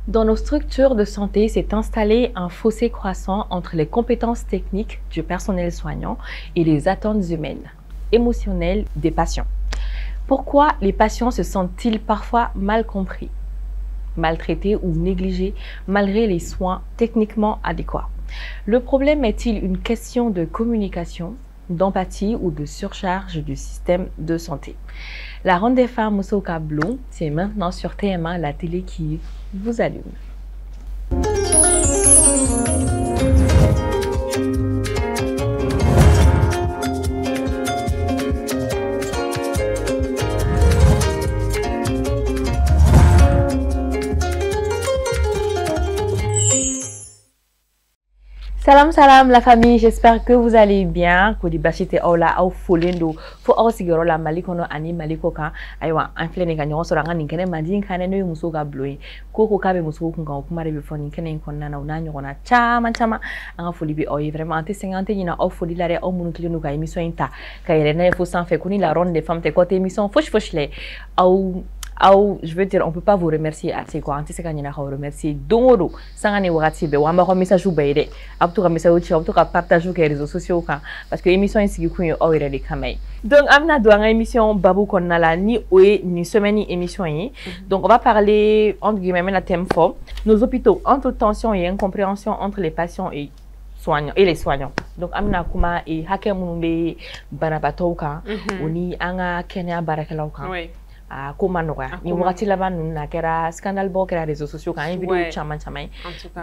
Dans nos structures de santé, s'est installé un fossé croissant entre les compétences techniques du personnel soignant et les attentes humaines, émotionnelles des patients. Pourquoi les patients se sentent-ils parfois mal compris, maltraités ou négligés malgré les soins techniquement adéquats? Le problème est-il une question de communication, d'empathie ou de surcharge du système de santé? La Ronde des femmes Moussoka Blum, c'est maintenant sur TM1, la télé qui vous allume. Salam salam la famille, j'espère que vous allez bien. Ko di bashite ola au folendo fo au sigoro la malikono ani malikoka aywa anflene ga nyon so ranga ninkene mandin kane no muso ga bloyi ko kabe muso ko nga kuma rebe fo ninkene ko nana una nyona chama anga foli bi oyi vraiment ante 50 yina au foli la re au munu klinu ga émission inta kayere na fo sans fait kuni la ronde des femmes te côté émission foch le au je veux dire on peut pas vous remercier assez quoi anti seka nyina ko remercier dongodo sangane wati be wamba ko message ubeyde abtu ka message uchi abtu ka partage ke réseaux sociaux kan parce que émission ici ku yo awere de kamay donc amna do nga émission babu kon nala ni oé ni semaine ni émission yi donc on va parler entre guillemets la thème fort nos hôpitaux entre tension et incompréhension entre les patients et soignants et les soignants. Donc amna kuma e hakemumbe barabatoka oni anga kenya barakalauka. Oui. Comment ni wakati laban na kera scandale bo kera réseaux sociaux quand une vidéo chama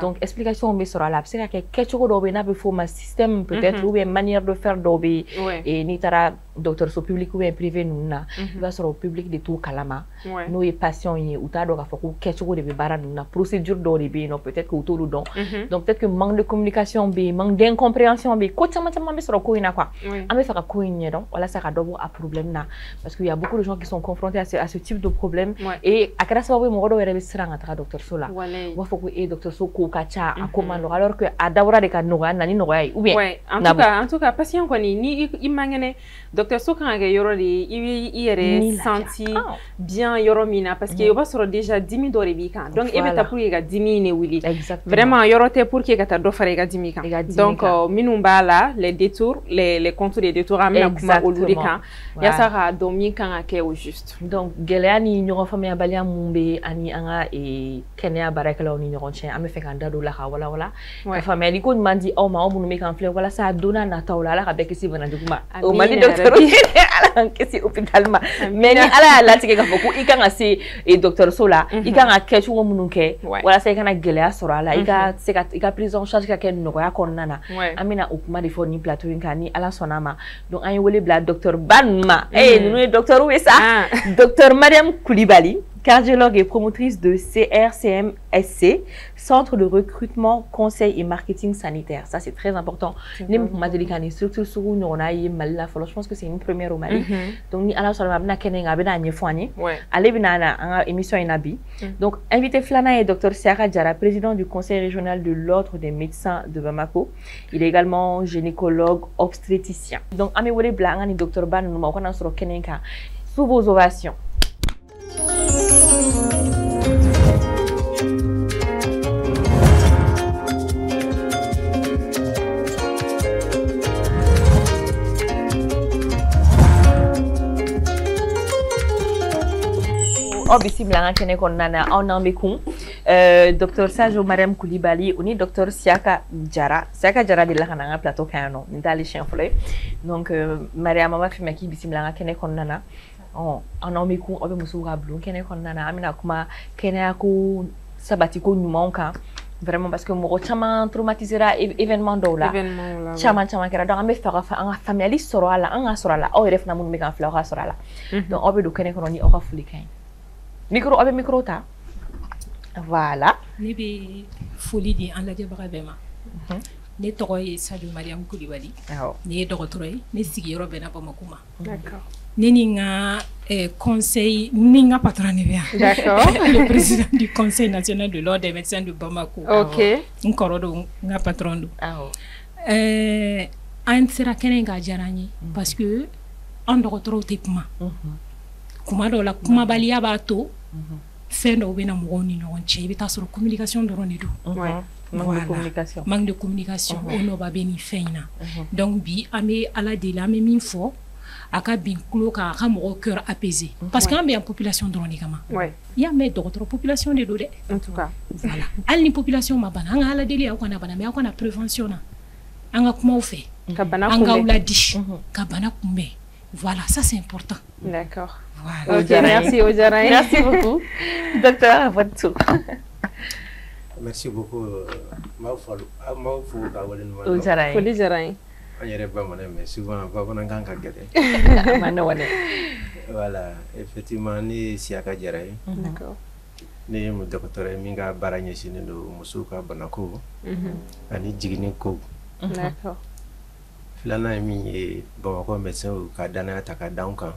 donc explication be sera là c'est que quelque chose dobe na be forma système peut-être ou bien manière de faire dobe et ni tara docteur so public ou bien privé nous na il va sur au public de tout kalama nous et patients y ou ta do ka foko quelque chose de bara nous na procédure do be non peut-être que autour donc peut-être que manque de communication be manque d'incompréhension be ko chama be sera ko ina quoi ame faka ko ina donc wala ça ka dobo a problème na parce qu'il y a beaucoup de gens qui sont confrontés à ce type de problème et à grâce à vous mon rôle est de docteur Sola wa faut que docteur Soko kacha comment alors que à d'abord de ka noga nani noga ou bien en tout cas patient ko ni imangene docteur Soko nga yoro di i senti bien yoro mina parce que yoba soro déjà 10 000 dore bi kan donc e beta pour ga 10 000 ne wili vraiment yoro te pour que ta do fare ga 10 000 kan donc minumba là les détours les contours des détours amena kuma oludi kan ya sara domi kan ake au juste donc gelani ñoro famia balia mumbe ani anga e kenya barakala oni ñoro chen ame feka ndado la wala ka famia li ko mandi o ma o munu me kan fleur wala sa dona na tawla la ka beki si bana duguma o mali docteur ala kesi hôpital ma mais ni ala la tike ka foku ikanga si e docteur Sola ikanga kechu wo munu ke wala sa ikana gelea sora la ika seka ika prise en charge ka ken no ya konnana amina okuma de fo ni plateau nkani ala sonama donc ay wole bla docteur Banma nous docteur où est ça docteur Mariam Koulibaly, cardiologue et promotrice de CRCMSC, Centre de recrutement, conseil et marketing sanitaire. Ça, c'est très important. Je pense que c'est une première au Mali. Donc, nous donc, invité Flana et Dr Siaka Djara, président du conseil régional de l'Ordre des médecins de Bamako. Il est également gynécologue obstétricien. Donc, Amewole Blanc et Dr Ban, nous avons sous vos ovations. Obisibla kene konnana on ambeku docteur Sajo Mariam Koulibaly oni docteur Siaka Djara de la kananga plateau kano ndali chien flé donc Mariam ma fi maki bisibla kene konnana on ambeku obe musuga blou kene konnana amina kuma kene ako sabatiko nyumanka vraiment parce que mo chama traumatisera événement dola chama kera donc ambe fara fa famille sorala anga sorala o ref na mun me kan flora sorala donc obe do kene kono ni o ka fulikain micro avec micro ta voilà ni be folie di en la diabara bema ni toy Sadio Mariam Koulibaly ni docteur ni sigiro bena Bamakuma d'accord ni nga conseil ni nga patron ni bien d'accord le président du conseil national de l'ordre des médecins de Bamako OK encore do nga patron do an sera kenenga jarani parce que en docteur typement kuma do la kuma balia ba to fɛn dɔw bɛ na mɔgɔw ni ɲɔgɔn cɛ i bɛ taa sɔrɔ communication dɔrɔn de don manque de communication o nɔba bɛ nin fɛn in na donc bi an bɛ Ala deli an bɛ min fɔ a ka bin kulo kan a ka mɔgɔw cœur apaisé parce que an bɛ yan population dɔrɔn de kama i y'a mɛn dɔgɔtɔrɔ population de don dɛ en tout cas voilà hali ni population ma bana an ka Ala deli aw kana bana mais aw kana prévention na an ka kumaw fɛ an ka aw ladi ka bana kunbɛn voilà ça c'est important d'accord voilà ok merci Ojaraye merci beaucoup docteur à votre tour merci beaucoup Ojaraye foli Jaraye an yɛrɛ bamanan mais souvent bamanankan ka gɛlɛn ma nɔgɔn dɛ voilà effectivement ne ye Siyaka Jara ye d'accord ne ye dɔgɔtɔrɔ ye min ka baara ɲɛsinnen don musow ka banako ani jiginni ko d'accord filanan ye min ye Bamakɔ médecins ka danaya ta ka d'anw kan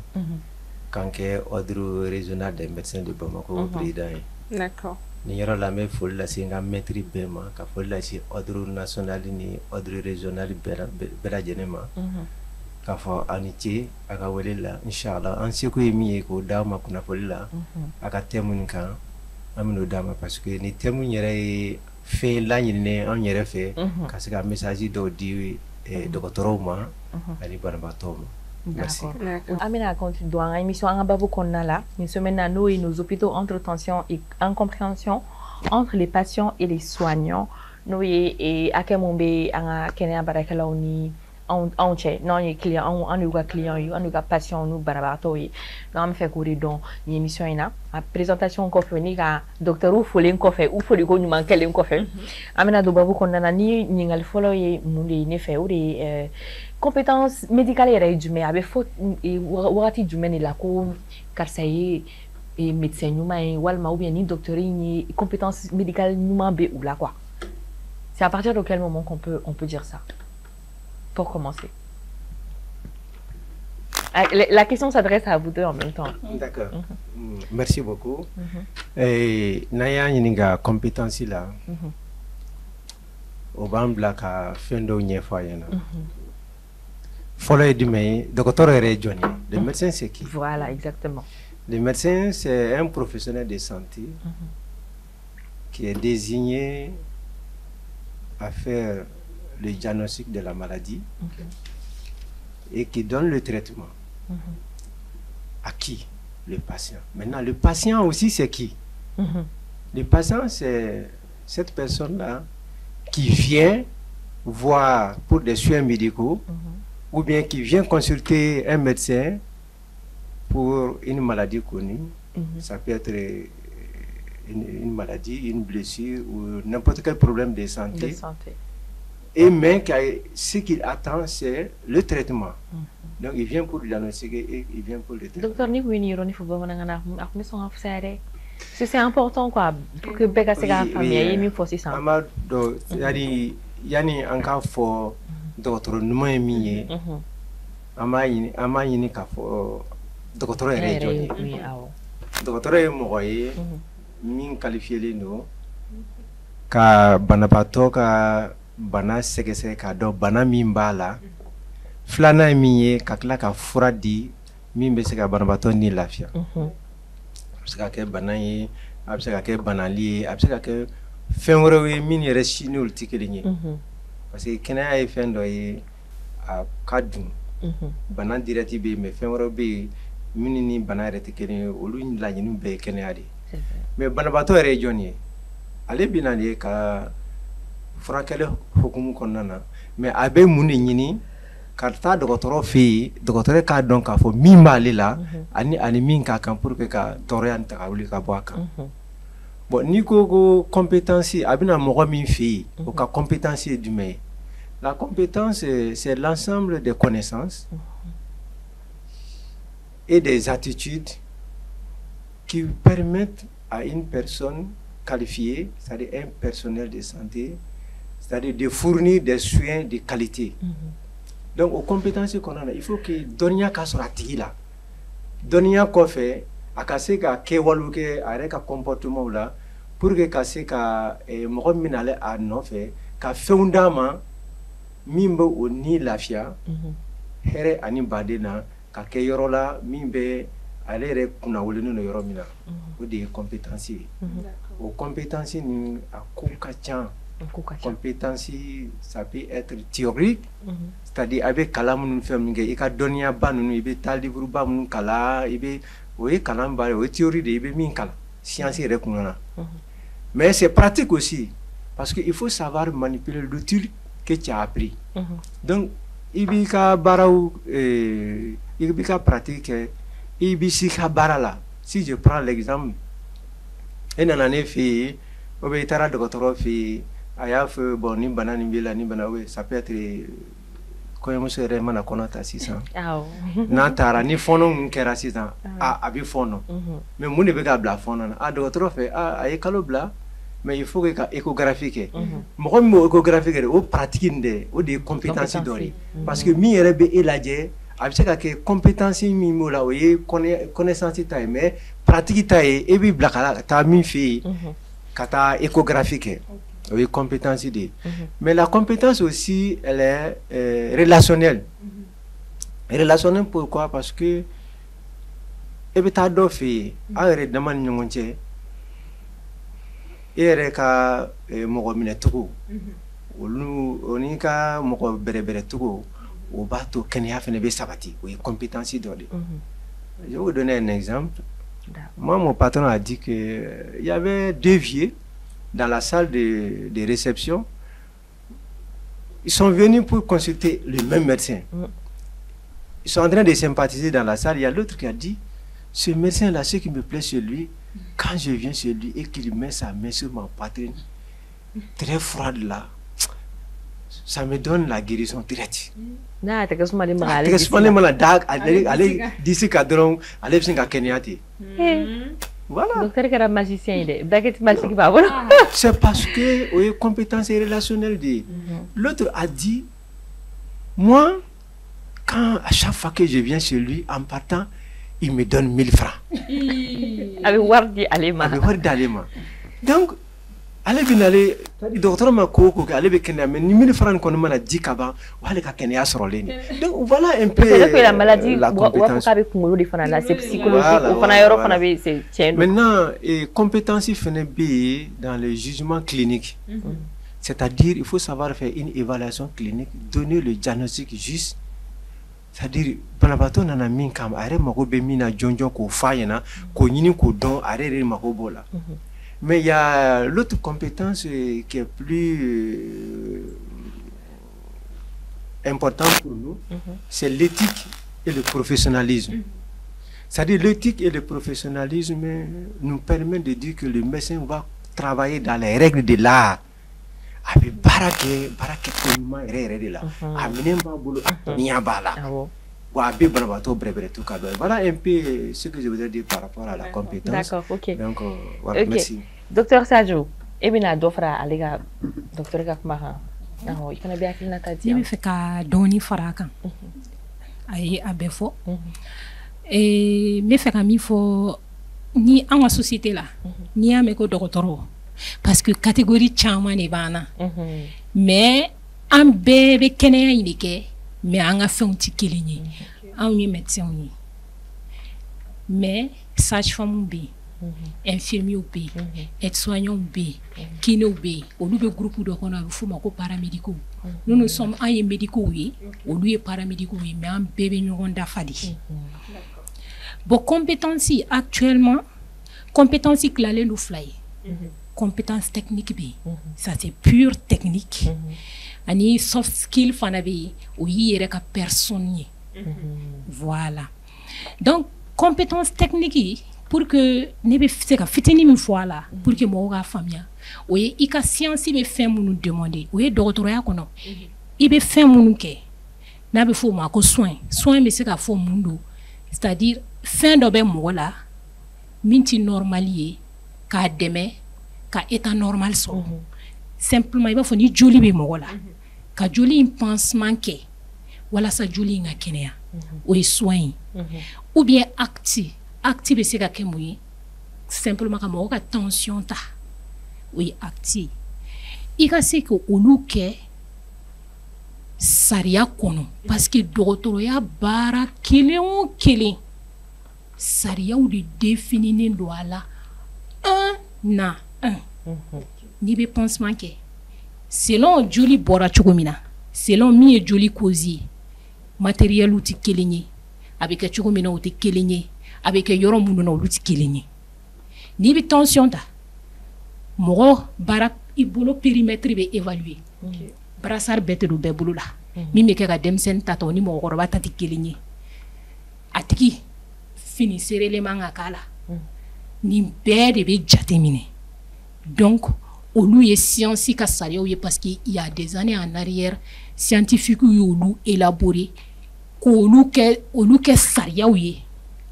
k'an kɛ ordre régional des médecins de Bamako président ye d'accord ni yɔrɔ la n bɛ foli lase n ka maître bɛɛ ma ka foli lase ordre national ni ordre régional bɛɛ lajɛlen ma k'a fɔ aw ni ce a ka wele la inchallah an seko ye min ye k'o d'aw ma kunnafoli la a ka thème nin kan an bɛn'o d'a ma parce que ni thème yɛrɛ ye fɛn laɲininen anw yɛrɛ fɛ ka se ka message dɔw di dɔgɔtɔrɔw ma ani banabaatɔw ma. Merci. Amina continue dans l'émission Angababu Konnala. Une semaine à nous et nos hôpitaux entre tension et incompréhension entre les patients et les soignants. Nous et Akemombe Anga Kenya Barakala Oni on che non les clients on nous clients on nous patients nous barabato yi donc me fait courir dans l'émission ina la présentation ko fe ni ka docteur ou folen ko fe ou foli ko nyuma kelen ko fe Amina do babu Konnala ni ningal folo yi munde ne fe ou de compétences médicales yɛrɛ jumɛn a bɛ fɔ wagati jumɛn de la ko karisa ye médecin ɲuman ye walima ou bien ni docteur ye compétences médicales ɲuman bɛ u la quoi c'est à partir de quel moment qu'on peut dire ça pour commencer la question s'adresse à vous deux en même temps. D'accord. Merci beaucoup. N'a y'a ɲininka compétence la o b'an bila ka fɛn dɔw ɲɛfɔ a ɲɛna. Follow du docteur Johnny. Le médecin c'est qui? Voilà, exactement. Le médecin c'est un professionnel de santé qui est désigné à faire le diagnostic de la maladie et qui donne le traitement. À qui? Le patient. Maintenant, le patient aussi c'est qui? Le patient c'est cette personne-là qui vient voir pour des soins médicaux ou bien qui vient consulter un médecin pour une maladie connue. Ça peut être une maladie, une blessure ou n'importe quel problème de santé. Et mais ce qu'il attend, c'est le traitement. Donc il vient pour le diagnostiquer et il vient pour le traitement. Docteur, c'est important quoi, pour que Beka se gagne famille, il faut ça. Amado, yani encore fort. Docteur numéro est amani ka fo docteur est Johnny. Docteur est moyen min qualifié les no ka banabato ka bana segese ka do bana min bala flana miye ka kla ka fura di min be se ka banabato ni lafia se ka ke bana yi a se ka ke banali a se ka ke fen wore min yere shini ultikeligne parce que kena ye fen do ye a kadun bana direct be mais fen wore be min ni bana yere tikeli olu la nyinu be kena ade mais banabato yere joni ale binali ka furakɛli hukumu kɔnɔna na mais a bɛ mun de ɲini ka taa dɔgɔtɔrɔ fɛ yen dɔgɔtɔrɔ k'a dɔn k'a fɔ min b'ale la ani min ka kan pour que ka tɔɔrɔya nin ta ka wuli ka bɔ a kan bon n'i ko compétence a bɛna mɔgɔ min fɛ yen o ka compétence ye jumɛn ye la compétence c'est l'ensemble des connaissances et des attitudes qui permettent à une personne qualifiée, c'est-à-dire un personnel de santé, c'est-à-dire de fournir des soins de qualité. Donc, aux compétences qu'on a, il faut que Donia soit là. Donia fait à casser qu'à Kewaluke, avec un comportement là, pour que casser qu'à Mohamed à non fait, qu'à Fondama, Mimbo ou ni Lafia, Here Ani Badena, qu'à Keyorola, Mimbe, ale yɛrɛ kunnawolinen no yɔrɔ min na o de ye compétence ye o compétence ni a ko ka ca compétence ça peut être théorique c'est-à-dire a bɛ kalan minnu fɛn min kɛ i ka dɔnniya ba ninnu i bɛ taa livre ba minnu kalan i bɛ o ye kalan ba o ye théorie de i bɛ min kalan science yɛrɛ kunna na mais c'est pratique aussi parce que il faut savoir manipuler l'outil que tu as appris donc i b'i ka baaraw i b'i ka pratique kɛ i b'i si ka baara la si je prends l'exemple e nana ne fɛ yen ou bien i taara dɔgɔtɔrɔ fɛ yen a y'a fɔ bon ni bana nin b'i la ni bana ça peut être kɔɲɔmuso yɛrɛ mana kɔnɔ ta sisan n'a taara ni fɔɔnɔ min kɛra sisan a bɛ fɔɔnɔ mais mun de bɛ k'a bila fɔɔnɔ na dɔgɔtɔrɔ fɛ a ye kalo bila mais il faut que ka échographie kɛ mɔgɔ min b'o échographie kɛ o pratique nin dɛ o de ye compétence dɔ ye parce que min yɛrɛ bɛ e lajɛ a bɛ se ka kɛ compétence min b'o la o ye connaissance ta ye mais pratique ta ye e b'i bila ka taa min fɛ yen ka taa échographie kɛ o ye compétence de ye mais la compétence aussi elle est relationnelle relationnelle pourquoi parce que e bɛ taa dɔ fɛ yen aw yɛrɛ dama ni ɲɔgɔn cɛ e yɛrɛ ka mɔgɔ minɛ cogo olu o ni ka mɔgɔ bɛrɛbɛrɛ cogo o b'a to kɛnɛya fana bɛ sabati o ye compétence dɔ de je vais vous donner un exemple moi mon patron a dit que il y avait 2 vieux dans la salle de réception ils sont venus pour consulter le même médecin ils sont en train de sympathiser dans la salle il y a l'autre qui a dit ce médecin là ce qui me plaît chez lui quand je viens chez lui et qu'il met sa main sur ma poitrine très froide là ça me donne la guérison directe. Na ta kasuma le mala. Ta kasuma le mala dag ale disi ka dɔrɔn ale bɛ sin ka kɛnɛya ten. Voilà. Docteur kɛra magicien de. Baguette magique ba bolo. C'est parce que o ye compétence relationnelle de. L'autre a dit moi quand à chaque fois que je viens chez lui en partant il me donne 1000 francs. Avec wardi alema. Avec wardi alema. Donc ale binale docteur ma ko ale be kenya mais ni 1000 francs ko mana di kaba wale ka kenya soroleni donc voilà un peu la maladie wa ko ka be kungolo de fana la c'est psychologique ou fana yoro fana be c'est tiens maintenant compétence fene be dans le jugement clinique c'est-à-dire il faut savoir faire une évaluation clinique donner le diagnostic juste c'est-à-dire banabato nana min kam are mako be mina jonjon ko fayena ko nyini ko don are mako bola. Mais il y a l'autre compétence qui est plus importante pour nous, c'est l'éthique et le professionnalisme. C'est-à-dire l'éthique et le professionnalisme nous permettent de dire que le médecin va travailler dans les règles de l'art. Avec barake tellement de là. Voilà un peu ce que je voudrais dire par rapport à la compétence. D'accord, ok. Donc, voilà, okay. Merci. Docteur Sadio, Ebina Dofra, Alega, Docteur Gakmaha. Non, il connaît bien qu'il n'a pas dit. Il me fait qu'à donner Faraka. Aïe, à Befo. Et me fait qu'à mi faut ni en société là, ni à mes co-doctoraux. Parce que catégorie chama ne bana. Mais un bébé kenea indiqué. Mais on a fait un petit killing. On est médecin. Mais sage-femme B, infirmier B, aide-soignant B, kiné B, au lieu de groupe de qu'on a fait mon paramédicaux. Nous sommes un médicaux, au lieu de paramédicaux, mais un bébé nous rend d'affaires. Bon, compétence actuellement, compétence qui l'allait nous fly. Compétence technique B, ça c'est pure technique. Ani soft skill fanabe ou yéreka personne. Voilà. Donc compétence technique pour que nebe se ka fitini mi fois là pour que mo ga famia. Oye ika science be fait nous demander. Oye doctorat kono. Ibe fait nous ke. Na be fo ma ko soin. Soin be se ka fo mundo. C'est-à-dire fin do be mo là minti normalier ka deme ka état normal so. Simplement il va faut ni joli be mo là. Ka joli pansement ke wala sa joli nga kenya ou soin ou bien acti be se ka kemoyi simplement ka mo ka tension ta oui acti ika se ko oluke saria kono parce que docteur ya bara kelen sariyaw de défininen do ala 1 na 1 ni be pansement kɛ selon joli bɔra cogo min na selon min ye joli cause matériel ti kelen ye a bɛ kɛ cogo min na o tɛ kelen ye a bɛ kɛ yɔrɔ minnu na olu tɛ kelen ye n'i bɛ tension ta mɔgɔ baara i bolo périmètre bɛ évaluer brassard bɛɛ tɛ don bɛɛ bolo la min bɛ kɛ ka denmisɛnnin ta ta o ni mɔgɔkɔrɔba ta tɛ kelen ye a tigi fini serelen man ka k'a la nin bɛɛ de bɛ jate minɛ donc olu ye science ka sariyaw ye parce que il y a des années en arrière scientifique y olu élaboré k'olu kɛ sariyaw ye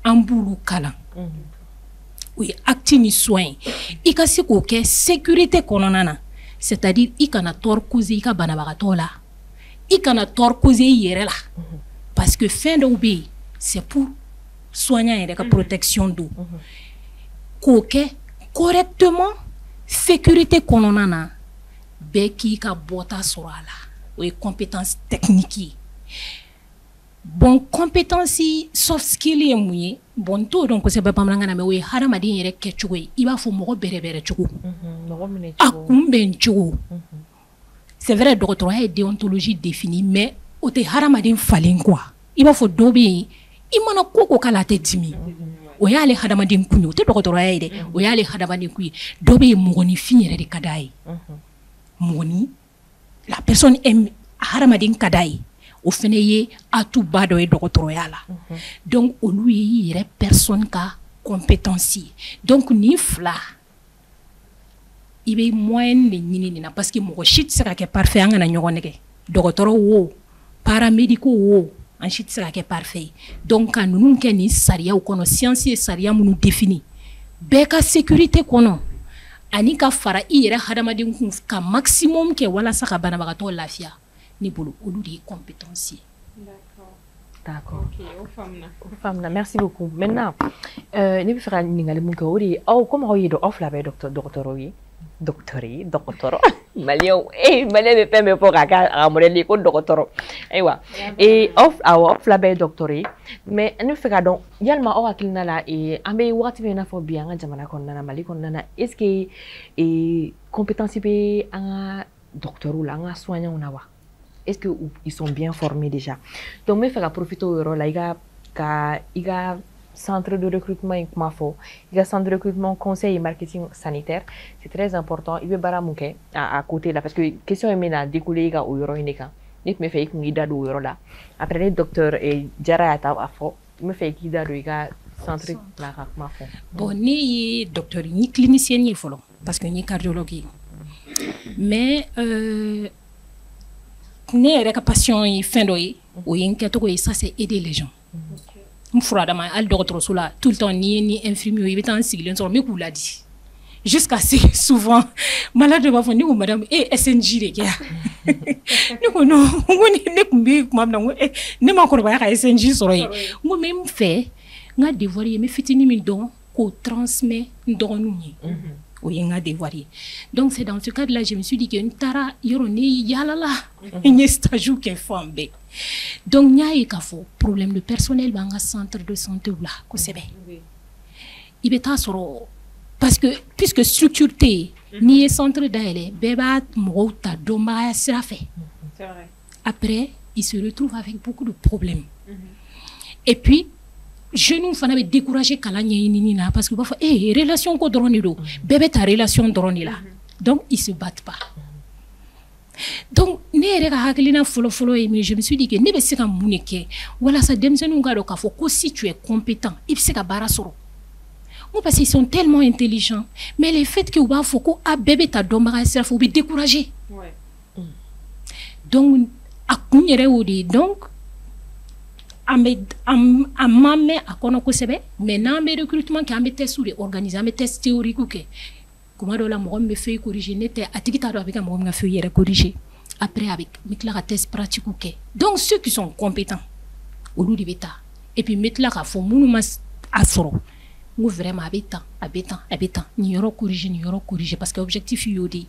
an b'olu kalan o ye acte ni soin i ka se k'o kɛ sécurité kɔnɔna na c'est-à-dire i kana tort causer i ka banabagatɔ la i kana tort causer i yɛrɛ la parce que fɛn dɔw bɛ yen c'est pour soignant yɛrɛ ka protection do k'o kɛ correctement sécurité kɔnɔna na bɛɛ k'i ka bɔta sɔrɔ a la o ye compétence technique ye bon compétence soft skill ye mun ye bon t'o dɔn kosɛbɛ bamanankan na mais o ye hadamaden yɛrɛ kɛcogo ye i b'a fɔ mɔgɔ bɛrɛbɛrɛ cogo a kunbɛn cogo c'est vrai dɔgɔtɔrɔya ye déontologie définie mais o tɛ hadamaden falen quoi i b'a fɔ dɔ bɛ yen i mana ko ko k'ala a tɛ dimi o y'ale hadamaden kun ye o tɛ dɔgɔtɔrɔya ye dɛ o y'ale hadamaden kun ye dɔ bɛ yen mɔgɔninfin yɛrɛ de ka d'a ye mɔgɔnin la personne aime hadamaden ka d'a ye o fɛnɛ ye atuba dɔ ye dɔgɔtɔrɔya la donc olu ye i yɛrɛ personne ka compétence ye donc ni fila i bɛ moyen de ɲini nin na parce que mɔgɔ si tɛ se ka kɛ parfait an kana ɲɔgɔn nɛgɛ dɔgɔtɔrɔ wo paramédico wo an si tɛ se ka kɛ parfait ye donc ka ninnu kɛ nin sariyaw kɔnɔ science ye sariya minnu défini bɛɛ ka sécurité kɔnɔ ani ka fara i yɛrɛ hadamaden kun ka maximum kɛ walasa ka banabagatɔ lafiya ne bolo olu de ye compétence ye. D'accord. Ok, au famna. Merci beaucoup. Maintenant, ne bɛ fɛ ka ɲininkali mun kɛ o de ye aw comme aw ye aw fila bɛɛ dɔgɔtɔrɔw ye dɔgɔtɔrɔ maliyɛnw maliyɛn bɛ fɛn bɛɛ fɔ k'a kɛ a modèle ye ko dɔgɔtɔrɔ ayiwa aw fila bɛɛ ye dɔgɔtɔrɔ ye mais ne bɛ fɛ ka dɔn yalima aw hakilina la an bɛ wagati min na fɔ bi an ka jamana kɔnɔna na Mali kɔnɔna na est-ce que compétence bɛ an ka dɔgɔtɔrɔw la an ka soignants na wa est-ce que ils sont bien formés déjà donc me fɛ ka profiter o yɔrɔ la i ka centre de recrutement in kuma fɔ i ka centre de recrutement conseil et marketing sanitaire c'est très important i bɛ baara mun kɛ à côté là parce que question in bɛna découler i ka o yɔrɔ in de kan ne tun bɛ fɛ i kun k'i da don o yɔrɔ la après ne docteur Jara y'a ta a fɔ n bɛ fɛ i k'i da don i ka centre la ka kuma fɔ bon ne ye docteur ni clinicienne ye fɔlɔ parce que ni cardiologue ye mais ne yɛrɛ ka passion ye fɛn dɔ ye o ye n kɛcogo ye ça c'est aider les gens n furadama hali dɔgɔtɔrɔso la tout le temps ni ye ni infirmier i bɛ taa n sigilen sɔrɔ n bɛ k'u ladi jusqu'à ce que souvent malade b'a fɔ ne ko madame SNJ de kɛ ne ko non n ko ne tun bɛ kuma min na n ko ne ma kɔrɔbaya ka SNJ sɔrɔ yen n ko mais n fɛ n ka devoir ye n bɛ fitinin min dɔn k'o transmet n dɔgɔninw ye o ye n ka devoir ye donc c'est dans ce cadre là je me suis dit que n taara yɔrɔ ne yalala n ye stage kɛ fan bɛɛ donc n y'a ye k'a fɔ problème de personnel b'an ka centre de santé la kosɛbɛ i bɛ taa sɔrɔ parce que puisque structure tɛ yen n'i ye centre dayɛlɛ bɛɛ b'a mɔgɔw ta dɔnbagaya sira fɛ après il se retrouve avec beaucoup de problèmes et puis jeunes fana bɛ décourager kalan ɲɛɲinini na parce que u b'a fɔ relation ko dɔrɔn de don bɛɛ bɛ ta relation dɔrɔn de la donc ils se battent pas donc ne yɛrɛ ka hakilina fɔlɔfɔlɔ ye mais je me suis dit que ne bɛ se ka mun de kɛ walasa denmisɛnninw ka dɔn k'a fɔ ko si tu es compétent i bɛ se ka baara sɔrɔ n ko parce qu'ils sont tellement intelligents mais le fait que u b'a fɔ ko a bɛɛ bɛ ta dɔnbagaya sira fɛ u bɛ décourager donc a kun yɛrɛ y'o de ye donc an ma mɛn a kɔnɔ kosɛbɛ mais n'an bɛ recrutement kɛ an bɛ test de organiser an bɛ test théorique kɛ kuma dɔw la mɔgɔ min bɛ feuille corriger ne tɛ a tigi t'a dɔn a bɛ ka mɔgɔ min ka feuille yɛrɛ corriger après a bɛ tila ka test pratique kɛ donc ceux qui sont compétents olu de bɛ taa et puis n bɛ tila k'a fɔ minnu ma a sɔrɔ n ko vraiment a bɛ tan nin yɔrɔ corriger parce que objectif y'o de ye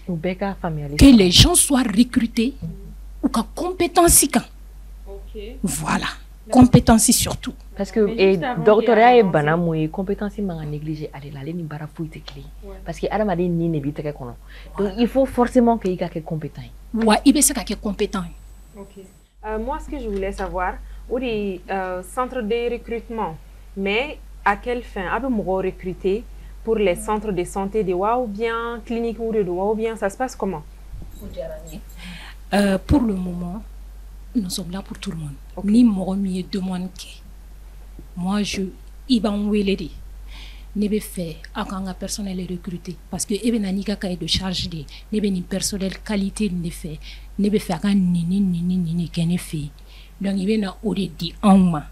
que les gens soient recrutés u ka compétence kan voilà compétence surtout. Parce que doctorat et banamo et compétence m'a négligé aller là les bara fouille clé parce que adam adi ni ne bite kono donc il faut forcément qu'il y ait quelques compétents. Ouais, il faut quelques compétents. OK. Moi ce que je voulais savoir au centre de recrutement mais à quelle fin avez vous recruter pour les centres de santé de ou bien clinique ou bien ça se passe comment? Pour le moment nous sommes là pour tout le monde. Okay. Ni moi mi demande que moi je iban weledi ne be fait akanga personnel recruté parce que ebe nani ka cahier de charge de ne be ni personnel qualité ne fait ne be fait kan ni kene fait donc il na odi di anma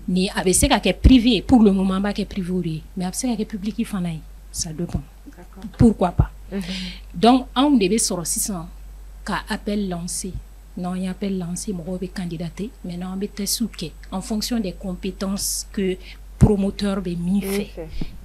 ni avec ce ka privé pour le moment ba que privé mais avec ce ka public il fanaï ça dépend. Pourquoi pas. Donc on devait sortir 600 ka appel lancé. Non, il y a appel lancé, mon candidaté, maintenant on met souké en fonction des compétences que promoteur be mis fait.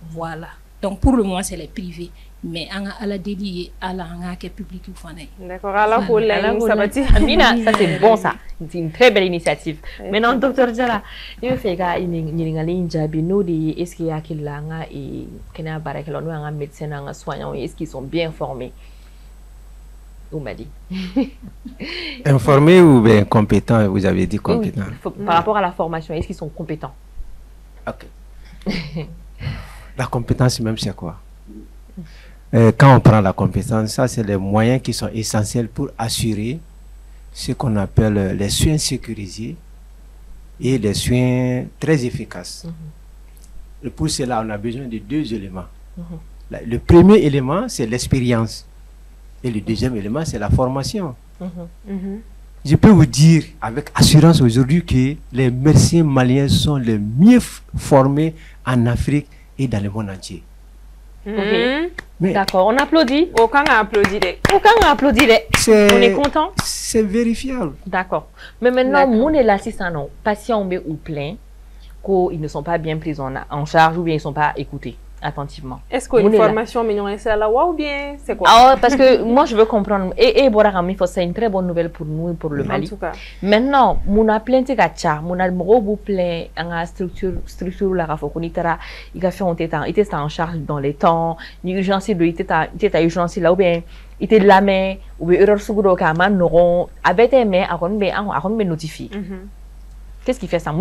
Voilà. Donc pour le moment c'est les privés, mais à la délier à la que public ou fané. D'accord. Alors pour Amina, ça c'est bon ça. C'est une très belle initiative. Maintenant docteur Jara, il fait que il ngali jabi no di est-ce qu'il y a qu'il là et kena barakelo no nga médecin nga soignant est-ce qu'ils sont bien formés? On m'a dit. Informés ou bien compétents, vous avez dit compétents. Oui, par rapport à la formation, est-ce qu'ils sont compétents? Ok. La compétence même, c'est quoi? Quand on prend la compétence, ça c'est les moyens qui sont essentiels pour assurer ce qu'on appelle les soins sécurisés et les soins très efficaces. Et pour cela, on a besoin de deux éléments. Le premier élément, c'est l'expérience. Et le deuxième élément, c'est la formation. Je peux vous dire avec assurance aujourd'hui que les médecins maliens sont les mieux formés en Afrique et dans le monde entier. D'accord, on applaudit. Aucun a applaudi. On est content. C'est vérifiable. D'accord. Mais maintenant, mon est l'assistant, non, patients ou plein, qu'ils ne sont pas bien pris en charge ou bien ils ne sont pas écoutés attentivement. Est-ce qu'une formation mignon est là ou bien c'est quoi? Ah, parce que moi je veux comprendre et c'est une très bonne nouvelle pour nous et pour le Mali. En tout cas. Maintenant, mon a plein de gacha, mon a beaucoup plein en structure la rafokonitara, il a fait on était en charge dans les temps, ni urgence de était urgence là ou bien il était de la main ou bien erreur sur kama n'auront avec des mains à me notifier. Qu'est-ce qui fait ça?